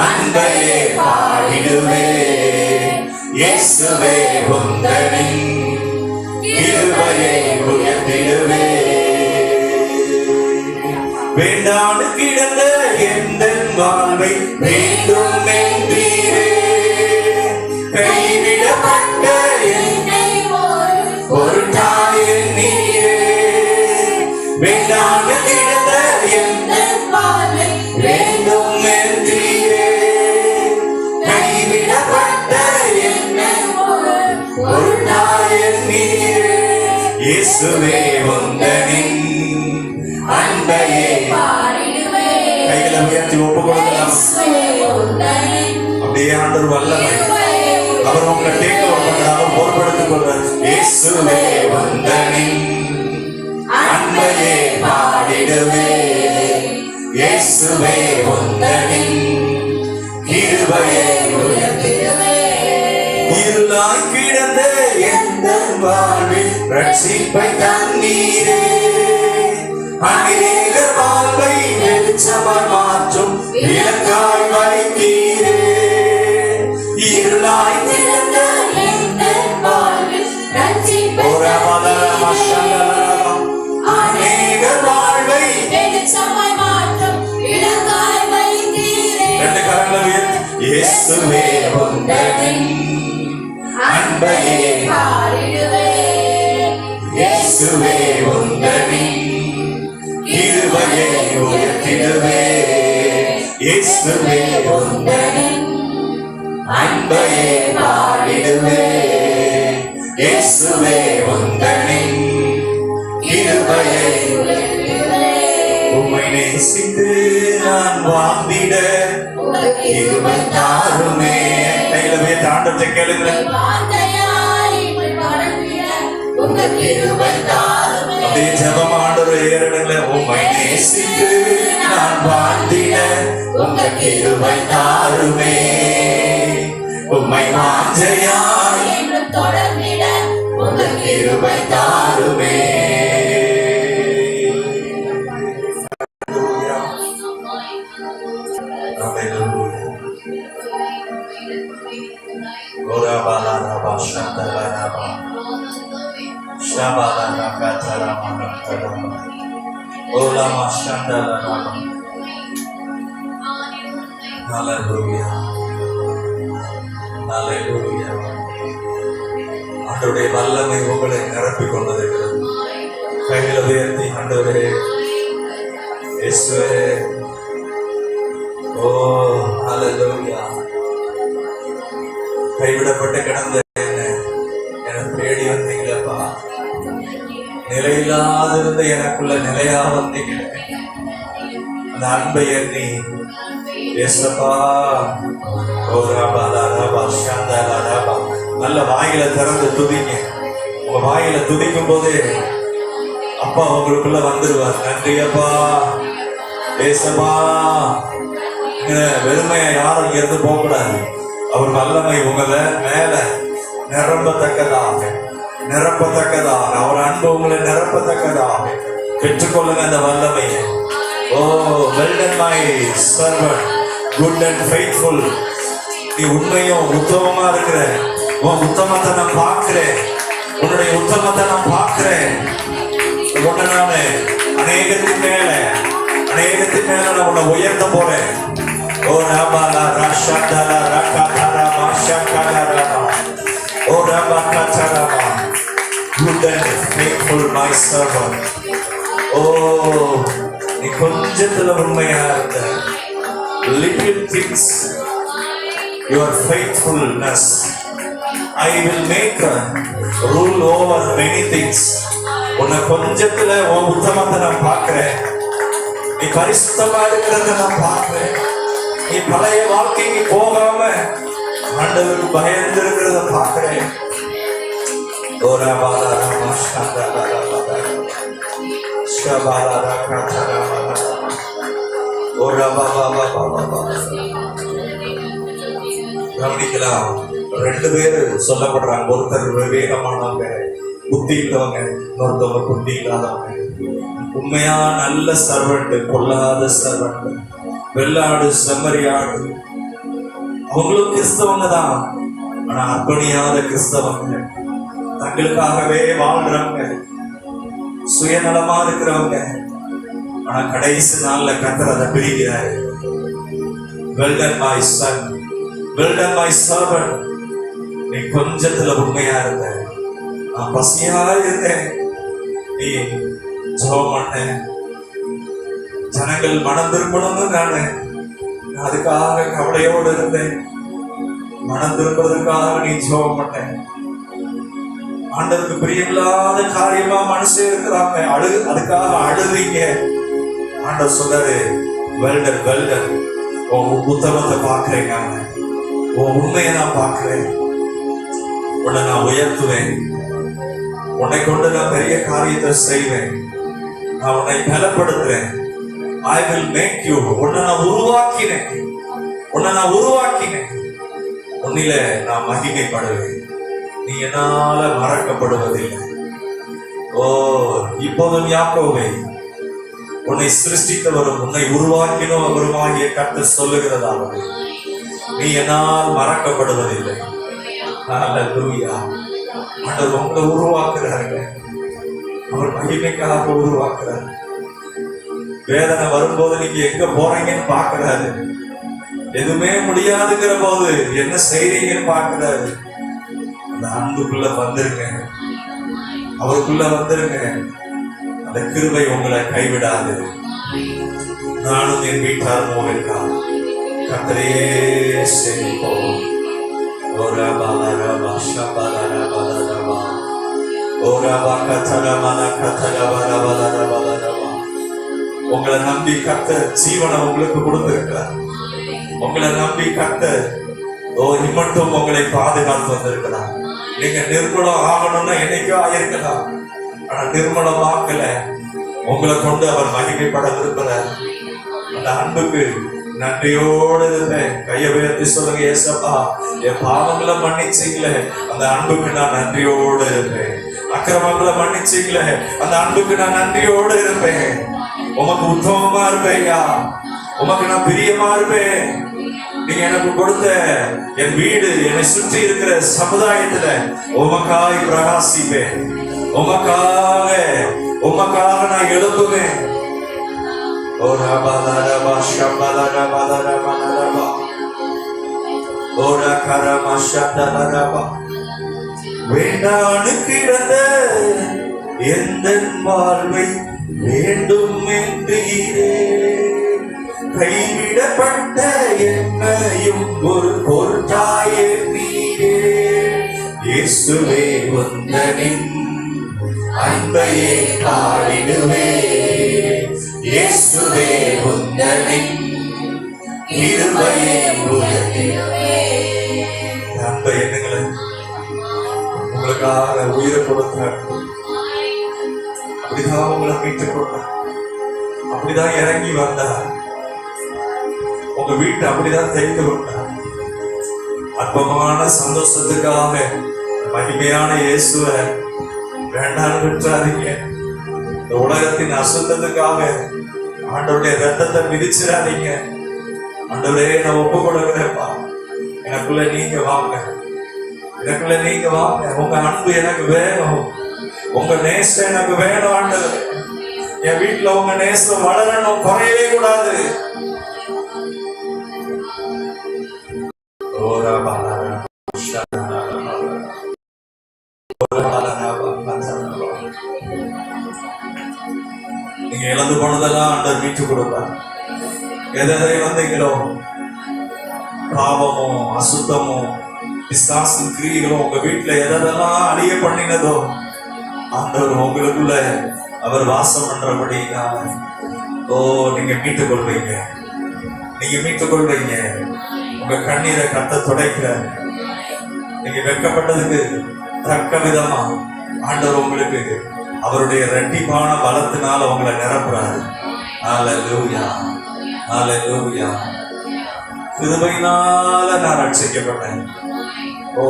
அன்பையே பாடிடுவே. இயேசுவே உந்தனின் கிருபையை உயர்த்திடுவே. வேண்டாண்டு கிடந்த எந்த வாழ்வை வேண்டும் என்றீரே. கைவிடப்பட்ட என்னை ஒரு தாயின் நீரே. வேண்டாண்டு கிடந்த எந்த வாழ்வை வேண்டும் என்றீரே. கைவிடப்பட்ட என்னை ஒரு தாயின் நீரே. இயேசுவே உந்தனின் அன்பையே பாடிடுவே. கைகளை உயர்த்தி ஒப்பு கொடுக்கலாம். அப்படியே ஆண்டவர் வல்லமை அவர் உங்களை டேக் ஓவர் பண்றாரு, பொறுப்படுத்திக் கொள்றார். இயேசுவே உந்தனின் அன்பையே பாடிடுவே. இயேசுவே உந்தனின் கிருபையை உயர்த்திடுவே. இருளாய் கிடந்த எந்த வாழ்வில் ரட்சிப்பை தந்தீரே. அநேக வாழ்வை வெளிச்சமாய் மாற்றும் விளக்காய் வைத்தீரே. இருளாய் கிடந்த எந்த வாழ்வில் ரட்சிப்பை அநேக வாழ்வை வெளிச்சமாய் மாற்றும் விளக்காய் வைத்தீரே. ரெண்டு கரங்களை உயர்த்தி இயேசுவே உந்தனின் அன்பையே பாடிடுவே. இயேசுவே உந்தனின் கிருபையை உயர்த்திடுவே. இயேசுவே உந்தனின் அன்பையே பாடிடுவே. இயேசுவே உந்தனின் கிருபையை உயர்த்திடுவே. உம்மை நேசித்து நான் வாழ்ந்திட கிருபை தாருமே. கையிலவே தாண்டத்தை கேளுங்க. அப்படியே ஜெபம் ஆண்டவரே ஏறடுங்க. உம்மை நேசித்து நான் வாழ்ந்திட உங்க கிருபை தாருமே. உம்மை வாஞ்சையாய் என்றும் தொடர்ந்திட உங்க கிருபை தாருமே. ஆண்டவருடைய வல்லமை உங்களை நிரப்பிக் கொண்டிருக்கிறது. கைகளை உயர்த்தி ஆண்டவரே இயேசுவே. ஓ ஹல்லேலூயா. கைவிடப்பட்டு கிடந்த எனக்கு தேடி வந்தீங்களப்பா. நிலையில்லாதிருந்த எனக்குள்ள நிலையா வந்தீங்க. அந்த அன்பை எண்ணி ஏசப்பா. ஓ ரபா ரபா ஷாந்தா ரபா. நல்ல வாயில திறந்து துதிங்க. உங்க வாயில துதிக்கும் போது அப்பா உங்களுக்குள்ள வந்துருவார். நன்றி அப்பா ஏசப்பா. வெறுமையா யாரும் இங்க இருந்து போக கூடாது. அவர் வல்லமை உங்களை மேல நிரம்பத்தக்கதாக அவர் அன்பு உங்களை நிரப்பத்தக்கதாக பெற்றுக்கொள்ளுங்க அந்த வல்லமையை. ஓ well done my servant, good and faithful. நீ உண்மையும் உத்தமமா இருக்கிற. உன் உத்தமத்தை நான் பார்க்கிறேன். உன்னுடைய உத்தமத்தை நான் பார்க்கிறேன். உன்னை நானு அநேகத்தின் மேல நான் உன்னை உயர்த்த போறேன். ஓ ராபாலா ராஷாதாலா ராகாதாரா மாஷாகாதாரா. ஓ Rafah காச்சாராமா. Good and faithful my servant. ஓ நீ கொஞ்சத்துல உண்மையா இருந்த. Little things your faithfulness I will make rule over many things. உன்னை கொஞ்சத்துல உன் உத்தமத்தை நான் பார்க்கிறேன். நீ பரிசுத்தமா இருக்கிறத நான் பார்க்கிறேன். நீ பழைய வாழ்க்கைக்கு போகாம ஆண்டவருக்கு பயந்து இருக்கிறத பார்க்கிறேன். கவனிக்கலாம். 2 பேரு சொல்லப்படுறாங்க. ஒருத்தர் விவேகமானவங்க, புத்தி உள்ளவங்க, இன்னொருத்தவங்க புத்தி இல்லாதவங்க. உண்மையா நல்ல சர்வெண்ட், கொல்லாத சர்வெண்ட், வெள்ளாடு செம்மறியாடு, அவங்களும் கிறிஸ்தவங்க தான். ஆனா அர்ப்பணியாத கிறிஸ்தவங்க, தங்களுக்காகவே வாழ்றவங்க, சுயநலமா இருக்கிறவங்க. ஆனா கடைசி நாள்ல கர்த்தர் அதை பிரிக்கிறாரு. Well done my son, well done my servant. நீ கொஞ்சத்துல உண்மையா இருந்த, நான் பசியா இருந்தேன், நீ ஜெபம் பண்ண, ஜனங்கள் மனம் திரும்பணும்னு நானு அதுக்காக கவலையோடு இருந்தேன். மனம் திரும்புவதற்காக நீ ஜெபம் பண்ண. ஆண்டவருக்கு பிரியமில்லாத காரியமா மனசு இருக்கிறாங்க, அதுக்காக அழுவீங்க. ஆண்டவர் சொல்றாரு, வெல்டன் வெல்டன், உன் புத்தகத்தை பார்க்கிறேன், உன் உண்மையை நான் பார்க்கிறேன், உன்னை நான் உயர்த்துவேன், உன்னை கொண்டு நான் பெரிய காரியத்தை செய்வேன், நான் உன்னை பலப்படுத்துறேன். I will make you. உன்னை நான் உருவாக்கினேன், உன்னில நான் மகிமைப்படுவேன், நீ என்னால மறக்கப்படுவதில்லை. ஓ, இப்போதும் யாக்கோபே, உன்னை சிருஷ்டித்தவரும் உன்னை உருவாக்கினவருமாகிய கர்த்தர் சொல்லுகிறதாவது, நீ என்னால் மறக்கப்படுவதில்லை. ஹல்லேலூயா. ஆண்டவர் உங்களை உருவாக்குறாரு, அவர் மகிமைக்காக உருவாக்குறாரு. வேதனை வரும்போது நீங்க எங்க போறீங்கன்னு பாக்குறாரு. எதுவுமே முடியாதுங்கிற போது என்ன செய்றீங்கன்னு பாக்குறாரு. அந்த அன்புக்குள்ள வந்துருங்க, அவருக்குள்ள வந்துருங்க. அந்த கிருபை உங்களை கைவிடாது. நானும் என் வீட்டாரும் போகிறார், கர்த்தரையே சேவிப்போம். ஓரா பாலரா பாஷா பாலரா பாலரா ஓரா பாக்கதரா மன கதரா பாலரா பாலரா. உங்களை நம்பி கர்த்தர் ஜீவனை உங்களுக்கு கொடுத்திருக்கிறார். உங்களை நம்பி கர்த்தர் இம்மட்டும் உங்களை பாதுகாத்து வந்திருக்கிறார். நீங்க நிர்மூலம் ஆகணும்னா என்னைக்கோ ஆயிருக்கலாம், ஆனா நிர்மூலம் ஆக்கல. உங்களை கொண்டு அவர் மகிமைப்பட விரும்புகிறார். அந்த அன்புக்கு நன்றியோடு இருப்பேன். கையை உயர்த்தி சொல்லுங்க, ஏசப்பா என் பாவங்களை மன்னிச்சீங்களே, அந்த அன்புக்கு நான் நன்றியோடு இருப்பேன். அக்கிரமங்களை மன்னிச்சீங்களே, அந்த அன்புக்கு நான் நன்றியோடு இருப்பேன். உமக்கு உத்தமமா இருப்பேயா, உமக்கு நான் பிரியமா இருப்பேன். நீங்க எனக்கு கொடுத்த என் வீடு, என்னை சுற்றி இருக்கிற சமுதாயத்துல உமக்காய் பிரகாசிப்பேன். உமக்காக நான் எழுப்புவேன். ஓரா பாலரபா ஷபலரபா லரபா ஓரா கரமா ஷதலரபா. வேண்டான்னு கிடந்த எந்த வாழ்வை வேண்டும் என்றீரே, கைவிடப்பட்ட என்னையும் ஒரு பொருட்டாயே நீரே. இயேசுவே உந்தனின் அன்பையே பாடிடுவே, இயேசுவே உந்தனின் கிருபையை உயர்த்திடுவே. அன்பை எண்ணுங்களே, உங்களுக்காக உயிரை கொடுத்தார். அப்படிதான் உங்களை மீட்டுக் கொண்டார், அப்படிதான் இறங்கி வந்தார், உங்க வீட்டை அப்படிதான் தெரிந்து கொண்டார். அற்பமான சந்தோஷத்துக்காக மகிமையான இயேசுவை வேண்டாம் விட்டுறாதீங்க. இந்த உலகத்தின் அசுத்தத்துக்காக ஆண்டவருடைய ரத்தத்தை மிதிச்சிடாதீங்க. ஆண்டவரே, நான் ஒப்பு கொடுக்கிறேன்ப்பா, எனக்குள்ள நீங்க வாங்க, எனக்குள்ள நீங்க வாங்க. உங்க அன்பு எனக்கு வேணும், உங்க நேசம் எனக்கு வேணும். ஆண்டவர், என் வீட்டுல உங்க நேசம் வளரணும், குறையவே கூடாது. நீங்க இழந்து போனதெல்லாம் ஆண்டவர் மீட்டு கொடுப்பார். எதை வந்தீங்களோ, பாவமோ அசுத்தமோ பிசாசு கிரியைகளோ உங்க வீட்டுல எதெல்லாம் அழிய பண்ணினதோ ஆண்டவர் உங்களுக்குள்ள அவர் வாசம் பண்றபடி ஓ, நீங்க மீட்டுக் கொள்வீங்க, நீங்க மீட்டுக் கொள்வீங்க. உங்க கண்ணீரை கத்த துடைக்கிறார். நீங்க வெட்கப்பட்டதுக்கு தக்க விதமா ஆண்டவர் உங்களுக்கு அவருடைய இரட்டிப்பான பலத்தினால உங்களை நிரப்புறாரு. ஹல்லேலூயா, ஹல்லேலூயா. கிருபையினால நான் ரட்சிக்கப்பட்டேன். ஓ